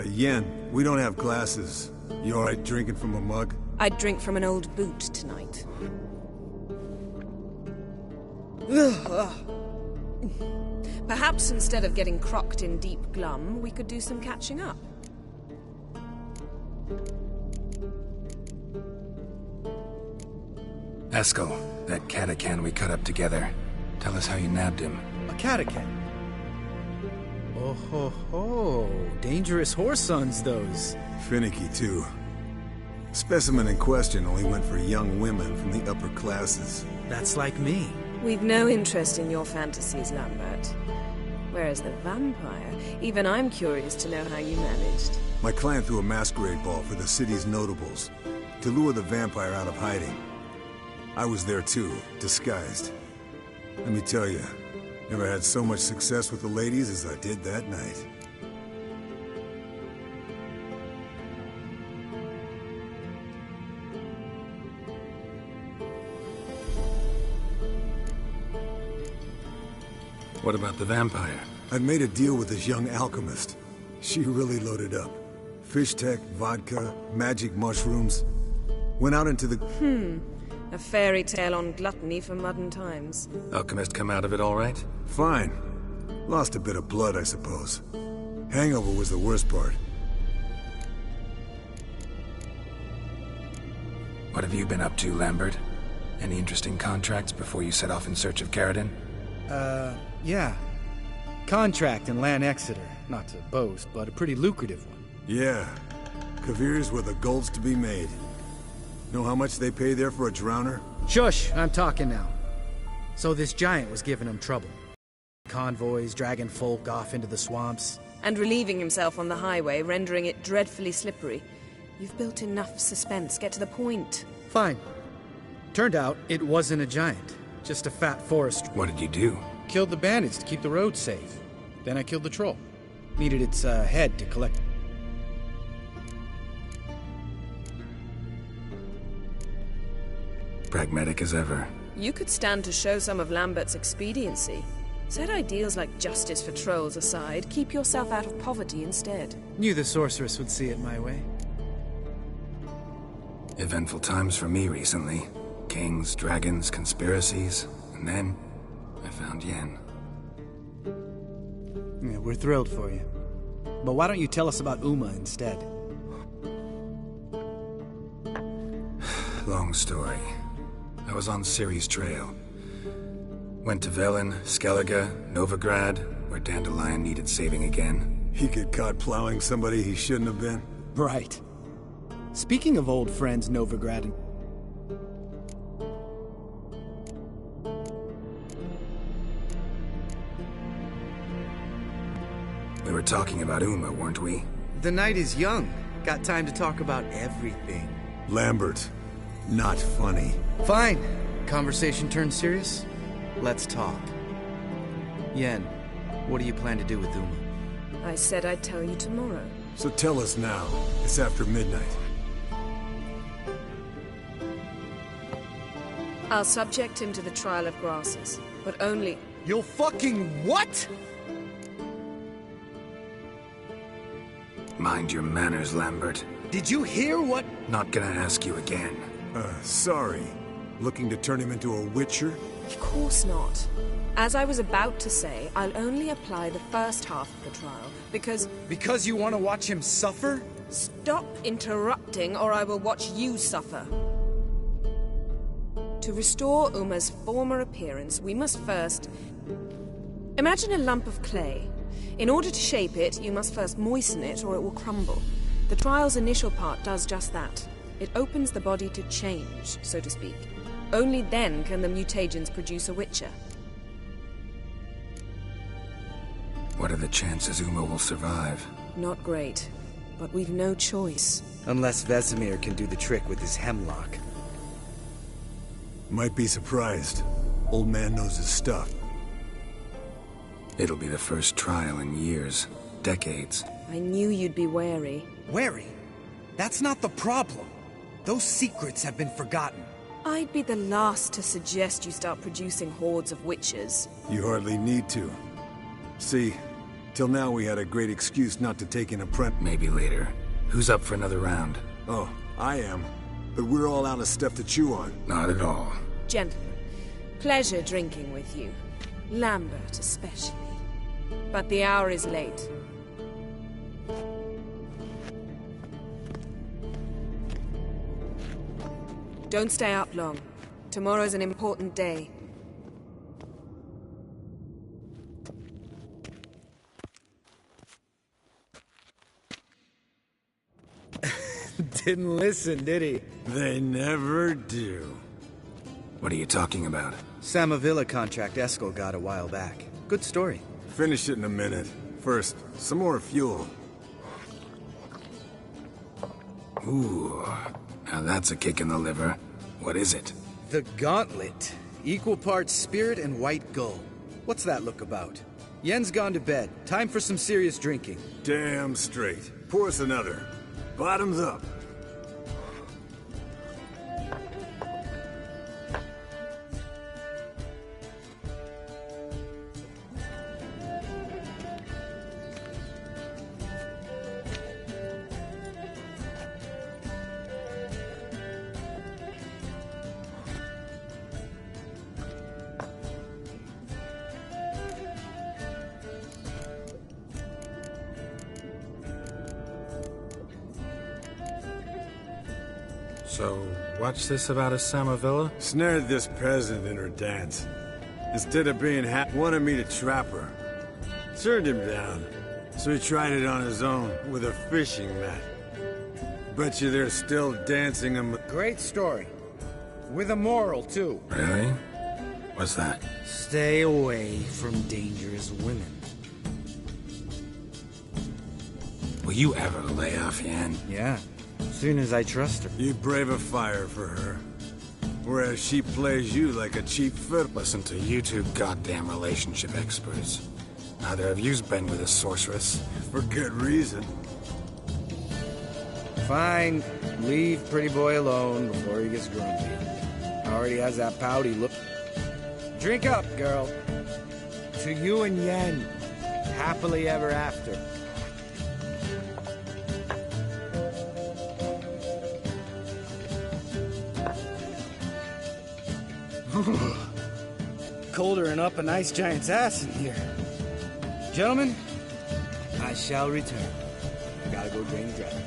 Yen, we don't have glasses. You alright drinking from a mug? I'd drink from an old boot tonight. Perhaps instead of getting crocked in deep glum, we could do some catching up. Eskel, that Catacan we cut up together. Tell us how you nabbed him. A Catacan? Oh ho ho. Dangerous horse sons, those. Finicky, too. Specimen in question only went for young women from the upper classes. That's like me. We've no interest in your fantasies, Lambert. Whereas the vampire, even I'm curious to know how you managed. My client threw a masquerade ball for the city's notables, to lure the vampire out of hiding. I was there too, disguised. Let me tell you, never had so much success with the ladies as I did that night. What about the vampire? I'd made a deal with this young alchemist. She really loaded up. Fish tech, vodka, magic mushrooms. Went out into the... A fairy tale on gluttony for modern times. Alchemist come out of it all right? Fine. Lost a bit of blood, I suppose. Hangover was the worst part. What have you been up to, Lambert? Any interesting contracts before you set off in search of Caridin? Yeah. Contract in Lan Exeter. Not to boast, but a pretty lucrative one. Yeah. Kavir's were the gold's to be made. Know how much they pay there for a drowner? Shush! I'm talking now. So this giant was giving him trouble. Convoys, dragging folk off into the swamps. And relieving himself on the highway, rendering it dreadfully slippery. You've built enough suspense. Get to the point. Fine. Turned out, it wasn't a giant. Just a fat forest. What did you do? Killed the bandits to keep the road safe. Then I killed the troll. Needed its head to collect. Pragmatic as ever. You could stand to show some of Lambert's expediency. Set ideals like justice for trolls aside, keep yourself out of poverty instead. Knew the sorceress would see it my way. Eventful times for me recently. Kings, dragons, conspiracies, and then I found Yen. Yeah, we're thrilled for you. But why don't you tell us about Uma instead? Long story. I was on Ciri's trail. Went to Velen, Skellige, Novigrad, where Dandelion needed saving again. He get caught plowing somebody he shouldn't have been? Right. Speaking of old friends, Novigrad and... We were talking about Uma, weren't we? The night is young. Got time to talk about everything. Lambert. Not funny. Fine. Conversation turned serious? Let's talk. Yen, what do you plan to do with Uma? I said I'd tell you tomorrow. So tell us now. It's after midnight. I'll subject him to the trial of grasses, but only... You'll fucking what? Mind your manners, Lambert. Did you hear what? Not gonna ask you again. Sorry. Looking to turn him into a witcher? Of course not. As I was about to say, I'll only apply the first half of the trial, because... Because you want to watch him suffer? Stop interrupting, or I will watch you suffer. To restore Uma's former appearance, we must first... Imagine a lump of clay. In order to shape it, you must first moisten it, or it will crumble. The trial's initial part does just that. It opens the body to change, so to speak. Only then can the mutagens produce a witcher. What are the chances Uma will survive? Not great, but we've no choice. Unless Vesemir can do the trick with his hemlock. Might be surprised. Old man knows his stuff. It'll be the first trial in years. Decades. I knew you'd be wary. Wary? That's not the problem. Those secrets have been forgotten. I'd be the last to suggest you start producing hordes of witches. You hardly need to. See, till now we had a great excuse not to take an apprentice. Maybe later. Who's up for another round? Oh, I am. But we're all out of stuff to chew on. Not at all. Gentlemen, pleasure drinking with you. Lambert especially. But the hour is late. Don't stay up long. Tomorrow's an important day. Didn't listen, did he? They never do. What are you talking about? Samavilla contract Eskel got a while back. Good story. Finish it in a minute. First, some more fuel. Ooh, now that's a kick in the liver. What is it? The Gauntlet. Equal parts spirit and white gull. What's that look about? Yen's gone to bed. Time for some serious drinking. Damn straight. Pour us another. Bottoms up. So, what's this about a Samavilla? Snared this peasant in her dance. Instead of being wanted me to trap her. Turned him down, so he tried it on his own with a fishing mat. Bet you they're still dancing him. Great story. With a moral, too. Really? What's that? Stay away from dangerous women. Will you ever lay off, Yen? Yeah. Soon as I trust her. You brave a fire for her. Whereas she plays you like a cheap fiddle. Listen to you two goddamn relationship experts. Neither of you's been with a sorceress. For good reason. Fine. Leave Pretty Boy alone before he gets grumpy. Already has that pouty look. Drink up, girl. To you and Yen. Happily ever after. Colder and up a nice giant's ass in here. Gentlemen, I shall return. Gotta go drain the dragon.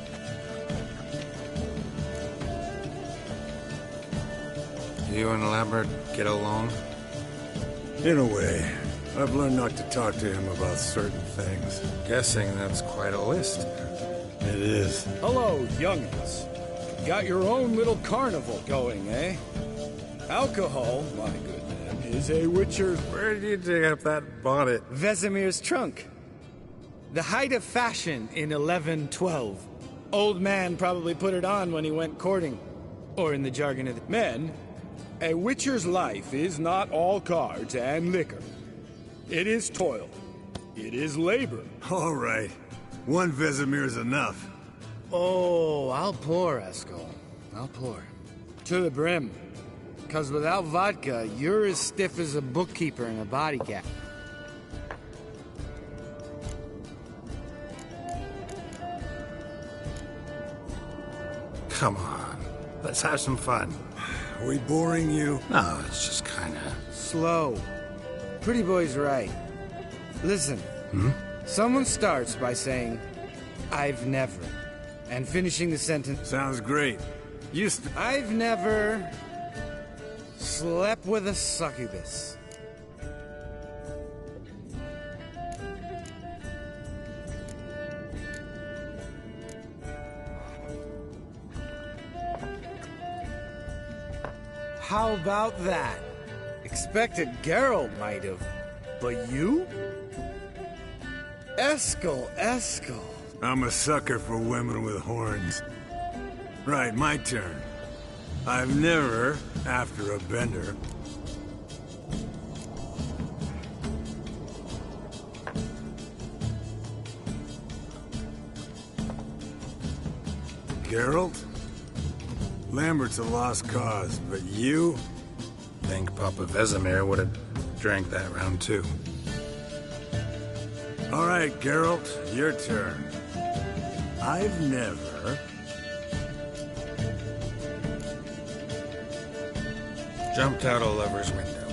You and Lambert get along? In a way. I've learned not to talk to him about certain things. Guessing that's quite a list. It is. Hello, youngins. Got your own little carnival going, eh? Alcohol, my good man, is a witcher's... Where did you dig up that bonnet? Vesemir's trunk. The height of fashion in 1112. Old man probably put it on when he went courting. Or in the jargon of the... Men, a witcher's life is not all cards and liquor. It is toil. It is labor. All right. One Vesemir's enough. Oh, I'll pour, Eskel. I'll pour. To the brim. 'Cause without vodka, you're as stiff as a bookkeeper in a body cap. Come on. Let's have some fun. Are we boring you? No, it's just kinda... Slow. Pretty Boy's right. Listen. Someone starts by saying, I've never, and finishing the sentence, Sounds great. I've never slept with a succubus. How about that? Expected Geralt might have, but you? Eskel. I'm a sucker for women with horns. Right, my turn. I've never, after a bender... Geralt? Lambert's a lost cause, but you? Think Papa Vesemir would have drank that round too. All right, Geralt, your turn. I've never... Jumped out a lover's window.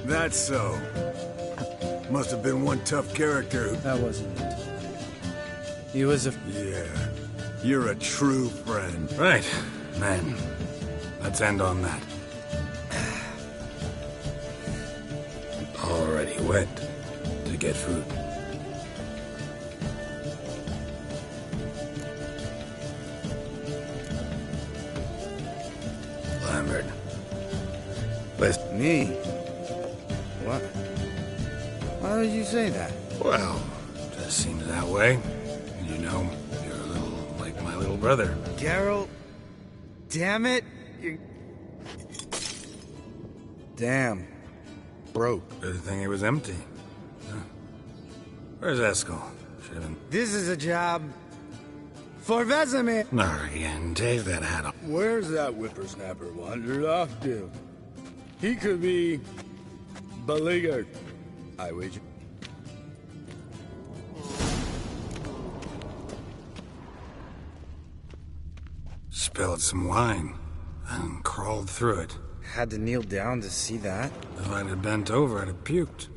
That's so. Must have been one tough character who... That wasn't it. He was a... Yeah, you're a true friend. Right, then. Let's end on that. Already went to get food. Lambert. Listen. Me? What? Why did you say that? Well, just seems that way. You know, you're a little like my little brother. Geralt, damn it. Damn. Broke. Good thing it was empty. Where's Eskel? Should have been... This is a job for Vesemir. Not again. Take that hat off. Where's that whippersnapper wandered off to? He could be... beleaguered, I wager. Spilled some wine and crawled through it. Had to kneel down to see that. If I'd have bent over, I'd have puked.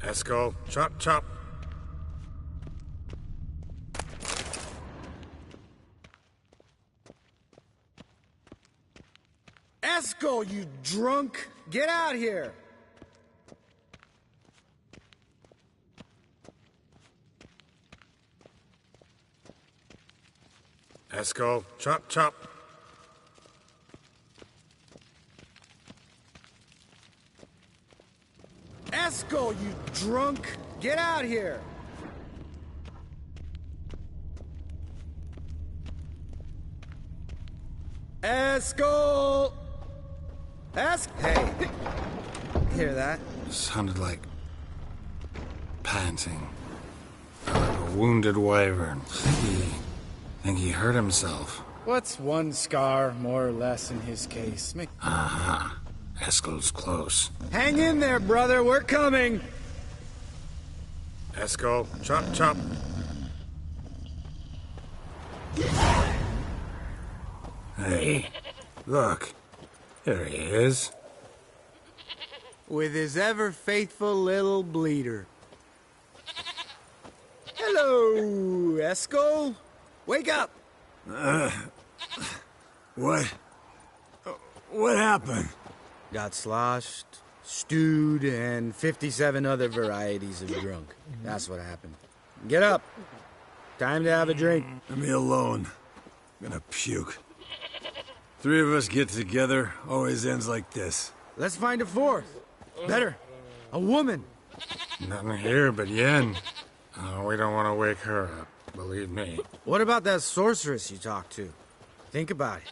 Eskel, chop, chop. Eskel, you drunk! Get out here! Eskel, chop, chop. Eskel, you drunk! Get out here! Eskel! Hey! Hear that? Sounded like panting. Like a wounded wyvern. Think he hurt himself. What's one scar, more or less, in his case? Aha. Eskel's close. Hang in there, brother. We're coming. Eskel, chop. Hey, look. There he is. With his ever-faithful little bleeder. Hello, Eskel. Wake up. What happened? Got sloshed, stewed, and 57 other varieties of drunk. That's what happened. Get up. Time to have a drink. Leave me alone. I'm gonna puke. 3 of us get together, always ends like this. Let's find a fourth. Better. A woman. Nothing here but Yen. Oh, we don't want to wake her up, believe me. What about that sorceress you talked to? Think about it.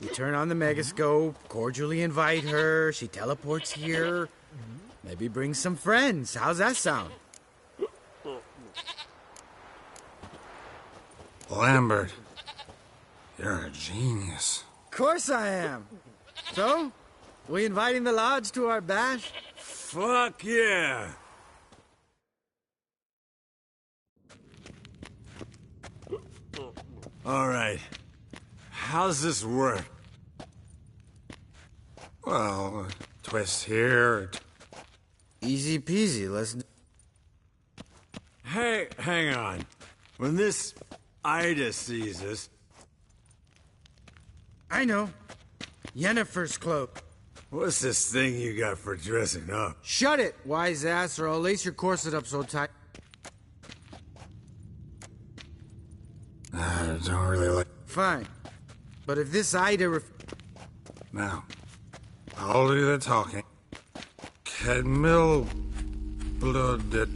You turn on the megascope, cordially invite her, she teleports here. Maybe bring some friends. How's that sound? Lambert, you're a genius. Of course I am. So, we inviting the lodge to our bash? Fuck yeah! All right. How's this work? Well, a twist here. Easy peasy, let's... Hey, hang on. When this Ida sees us... I know. Yennefer's cloak. What's this thing you got for dressing up? Shut it, wise ass, or I'll lace your corset up so tight. I don't really like... Fine. But if this Ida Now, I'll do the talking. Kedmil blooded.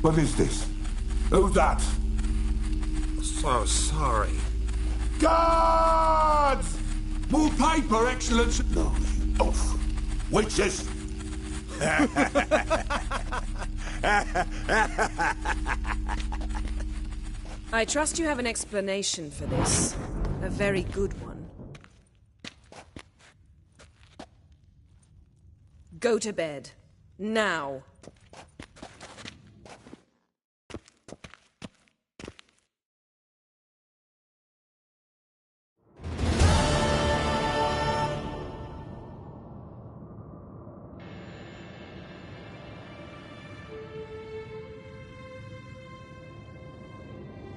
What is this? Who's that? So sorry. Guards! More paper, Excellency. No, off. Witches! I trust you have an explanation for this. A very good one. Go to bed. Now.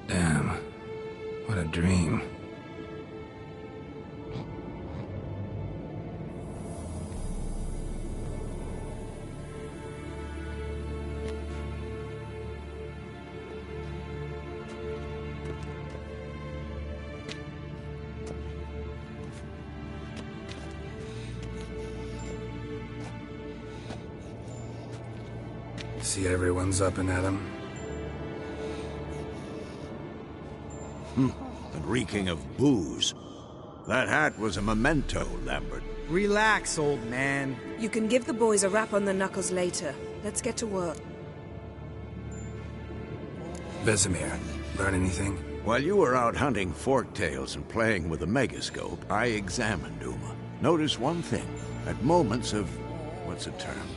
Damn. What a dream. See everyone's up and at 'em. And reeking of booze. That hat was a memento, Lambert. Relax, old man. You can give the boys a rap on the knuckles later. Let's get to work. Vesemir, learn anything? While you were out hunting forktails and playing with the megascope, I examined Uma. Notice one thing. At moments of... what's the term?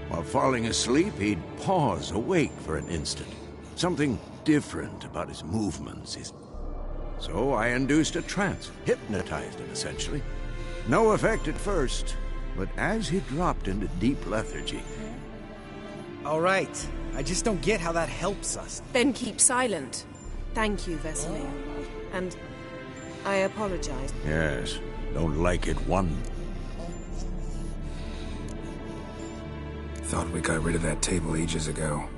While falling asleep, he'd pause, awake for an instant. Something different about his movements. So I induced a trance, hypnotized him essentially. No effect at first, but as he dropped into deep lethargy... All right. I just don't get how that helps us. Then keep silent. Thank you, Vesemir. And I apologize. Yes, don't like it one... Thought we got rid of that table ages ago.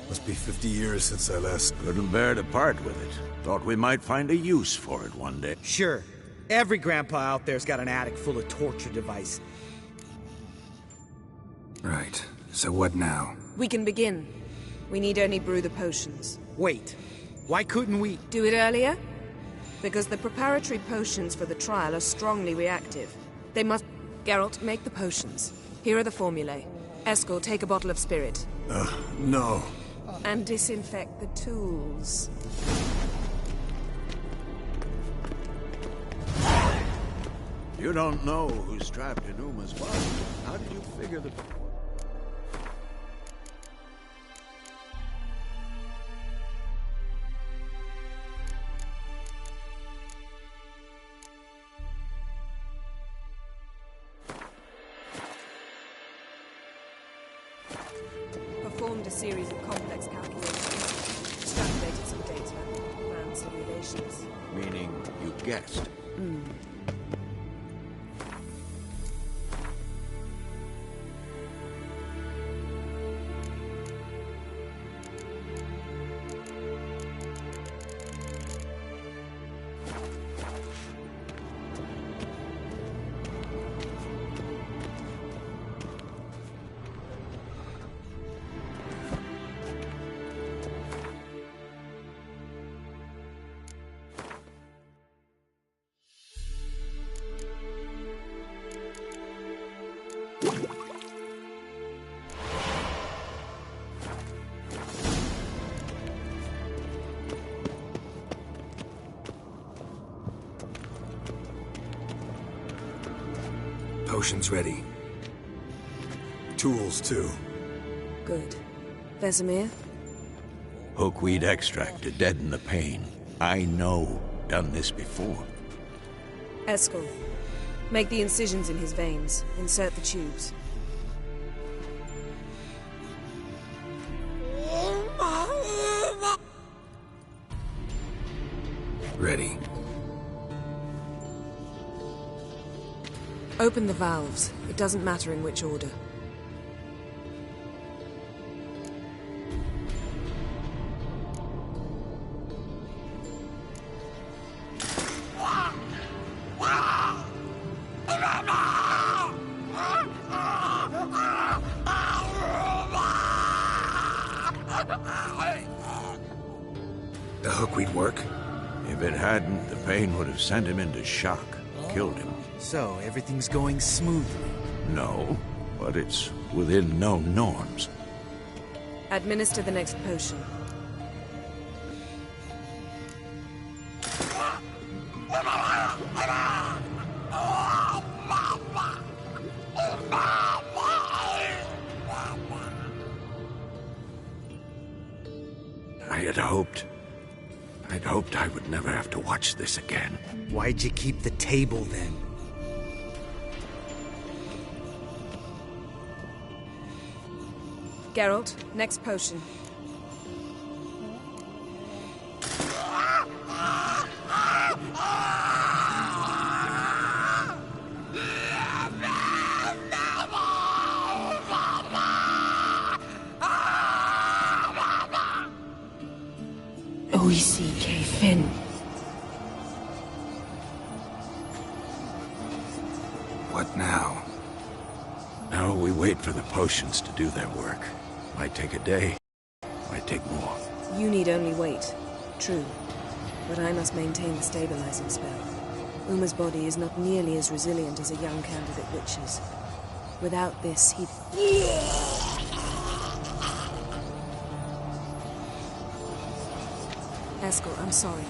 Must be 50 years since I last... Couldn't bear to part with it. Thought we might find a use for it one day. Sure. Every grandpa out there's got an attic full of torture devices. Right. So what now? We can begin. We need only brew the potions. Wait, why couldn't we... Do it earlier? Because the preparatory potions for the trial are strongly reactive. They must... Geralt, make the potions. Here are the formulae. Eskel, take a bottle of spirit. No. And disinfect the tools. You don't know who's trapped in Uma's body. How did you figure the... Performed a series of complex calculations. Extrapolated some data. Ran simulations. Meaning you guessed? Potions ready. Tools, too. Good. Vesemir? Hookweed extract to deaden the pain. I know. Done this before. Eskel, make the incisions in his veins. Insert the tubes. Ready. Open the valves. It doesn't matter in which order. The hookweed work? If it hadn't, the pain would have sent him into shock. Killed him. So, everything's going smoothly. No, but it's within known norms. Administer the next potion. I'd hoped I would never have to watch this again. Why'd you keep the table, then? Geralt, next potion. OECK Finn. What now? Now we wait for the potions to do their work. Might take a day, might take more. You need only wait. True. But I must maintain the stabilizing spell. Uma's body is not nearly as resilient as a young candidate witch's. Without this, he'd... Eskel, I'm sorry.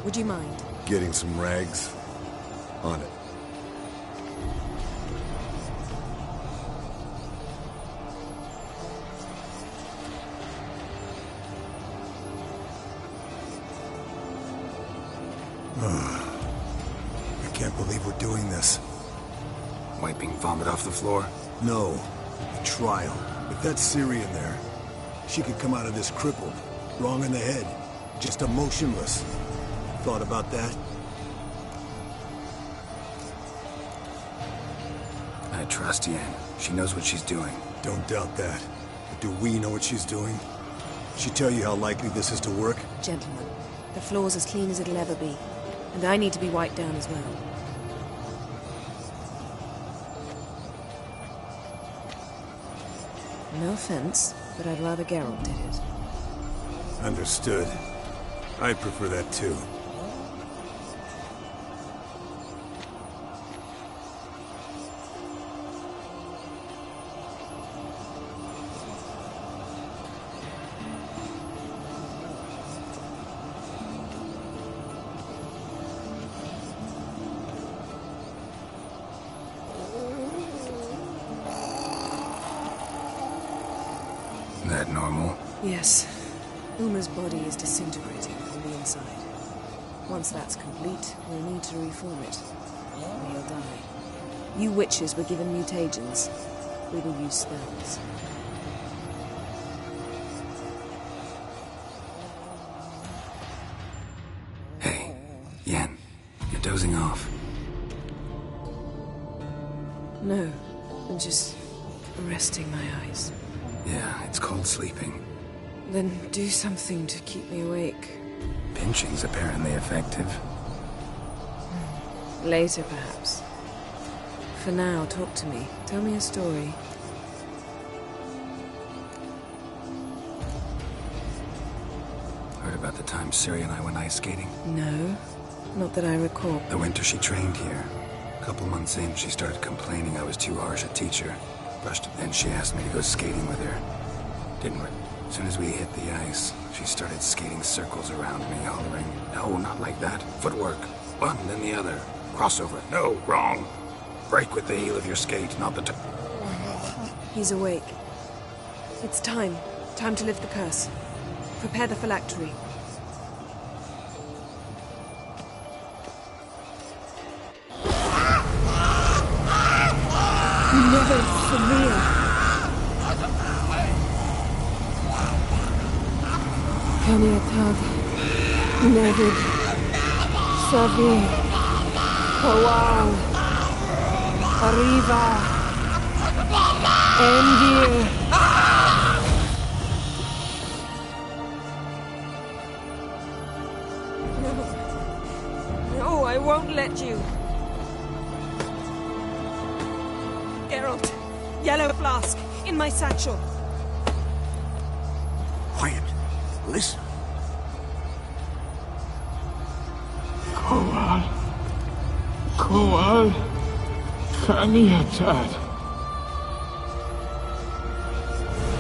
Would you mind? Getting some rags? On it. I can't believe we're doing this. Wiping vomit off the floor? No. The trial. If that's Ciri in there, she could come out of this crippled, wrong in the head, just emotionless. Thought about that? I trust Yen. She knows what she's doing. Don't doubt that. But do we know what she's doing? She tell you how likely this is to work? Gentlemen, the floor's as clean as it'll ever be. And I need to be wiped down as well. No offense, but I'd rather Geralt did it. Understood. I'd prefer that too. That normal? Yes. Uma's body is disintegrating from the inside. Once that's complete, we'll need to reform it. Or he'll die. You witches were given mutagens. We will use spells. Hey, Yen, you're dozing off. No, I'm just resting my eyes. Yeah, it's called sleeping. Then do something to keep me awake. Pinching's apparently effective. Later, perhaps. For now, talk to me. Tell me a story. Heard about the time Ciri and I went ice skating? No, not that I recall. The winter she trained here. A couple months in, she started complaining I was too harsh a teacher. Then she asked me to go skating with her. Didn't we? As soon as we hit the ice, she started skating circles around me, hollering, "No, not like that. Footwork. One, then the other. Crossover. No, wrong. Break with the heel of your skate, not the He's awake. It's time. Time to lift the curse. Prepare the phylactery. Never severe. Kaniatad, Nevid, Savi, Kowal, Arriva, Endir. No, I won't let you. Geralt, yellow flask, in my satchel. Quiet. Listen. Kowal, Kaniatad.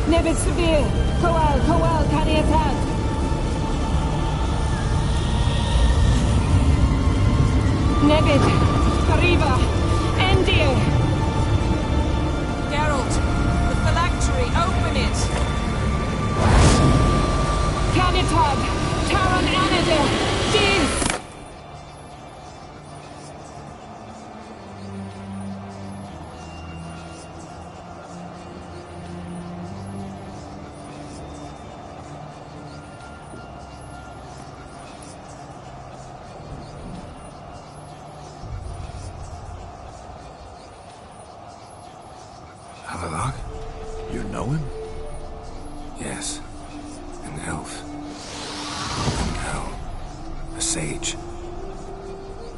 Nevid Severe, Kowal, Kaniatad. Nevid, Arriva, Endir. Geralt, the phylactery, open it! Canitad, Taron Anadir, Diz! Havelock? You know him? Yes. An elf. And hell. A sage.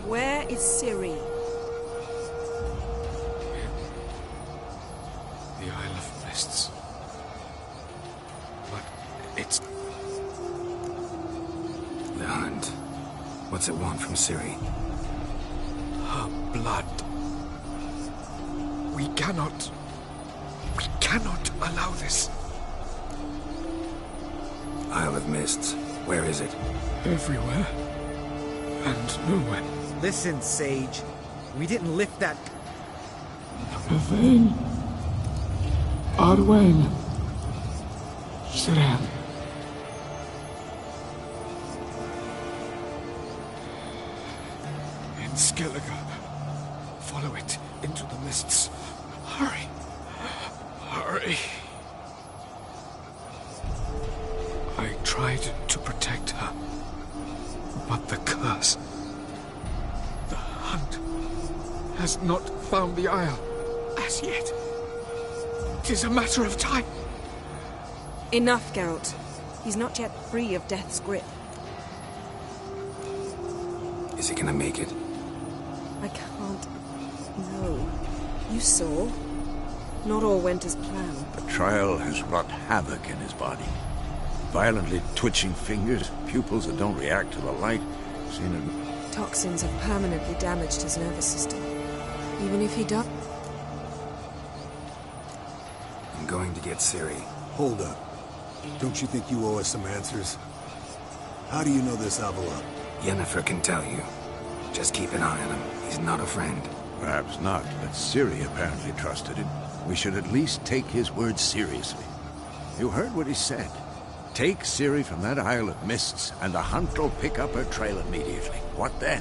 Where is Ciri? The Isle of Mists. But it's... The hunt. What's it want from Ciri? her blood. We cannot allow this. Isle of Mists. Where is it? Everywhere. And nowhere. Listen, Sage. We didn't lift that... Yvain. Arwen. Siran. In Skellige. Follow it into the mists. Hurry. Hurry. I tried to protect her. But the curse... The hunt has not found the Isle as yet. It is a matter of time. Enough, Geralt. He's not yet free of death's grip. Is he gonna make it? I can't... No. You saw. Not all went as planned. The trial has wrought havoc in his body. violently twitching fingers, pupils that don't react to the light. Seen it. Toxins have permanently damaged his nervous system. Even if he does... I'm going to get Ciri. Hold up. Don't you think you owe us some answers? How do you know this Avila? Yennefer can tell you. Just keep an eye on him. He's not a friend. Perhaps not, but Ciri apparently trusted him. We should at least take his words seriously. You heard what he said. Take Ciri from that Isle of Mists, and the hunt will pick up her trail immediately. What then?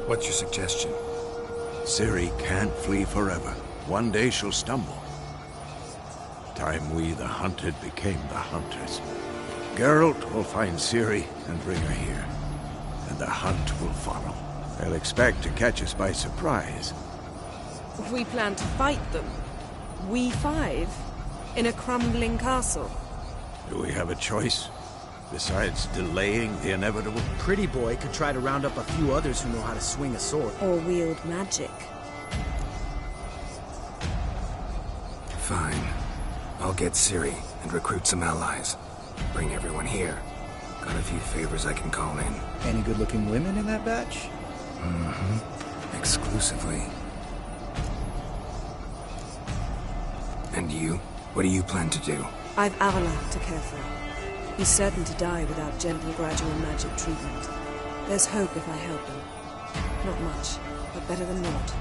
What's your suggestion? Ciri can't flee forever. One day she'll stumble. Time we, the hunted, became the hunters. Geralt will find Ciri and bring her here. And the hunt will follow. They'll expect to catch us by surprise. We plan to fight them. We five? In a crumbling castle? Do we have a choice? Besides delaying the inevitable? Pretty Boy could try to round up a few others who know how to swing a sword. Or wield magic. Fine. I'll get Ciri and recruit some allies. Bring everyone here. Got a few favors I can call in. Any good-looking women in that batch? Mm-hmm. Exclusively. And you? What do you plan to do? I've Avila to care for. He's certain to die without gentle, gradual magic treatment. There's hope if I help him. Not much, but better than not.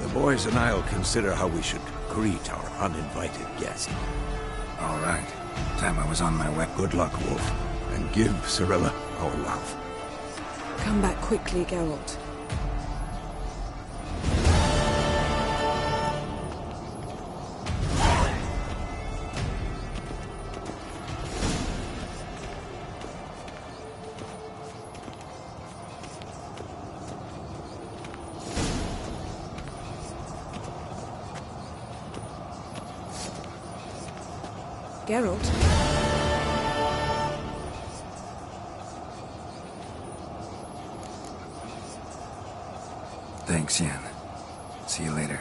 The boys and I'll consider how we should greet our uninvited guest. All right. Time I was on my way. Good luck, Wolf. And give Cirilla our love. Come back quickly, Geralt. Geralt? Thanks, Yen. See you later.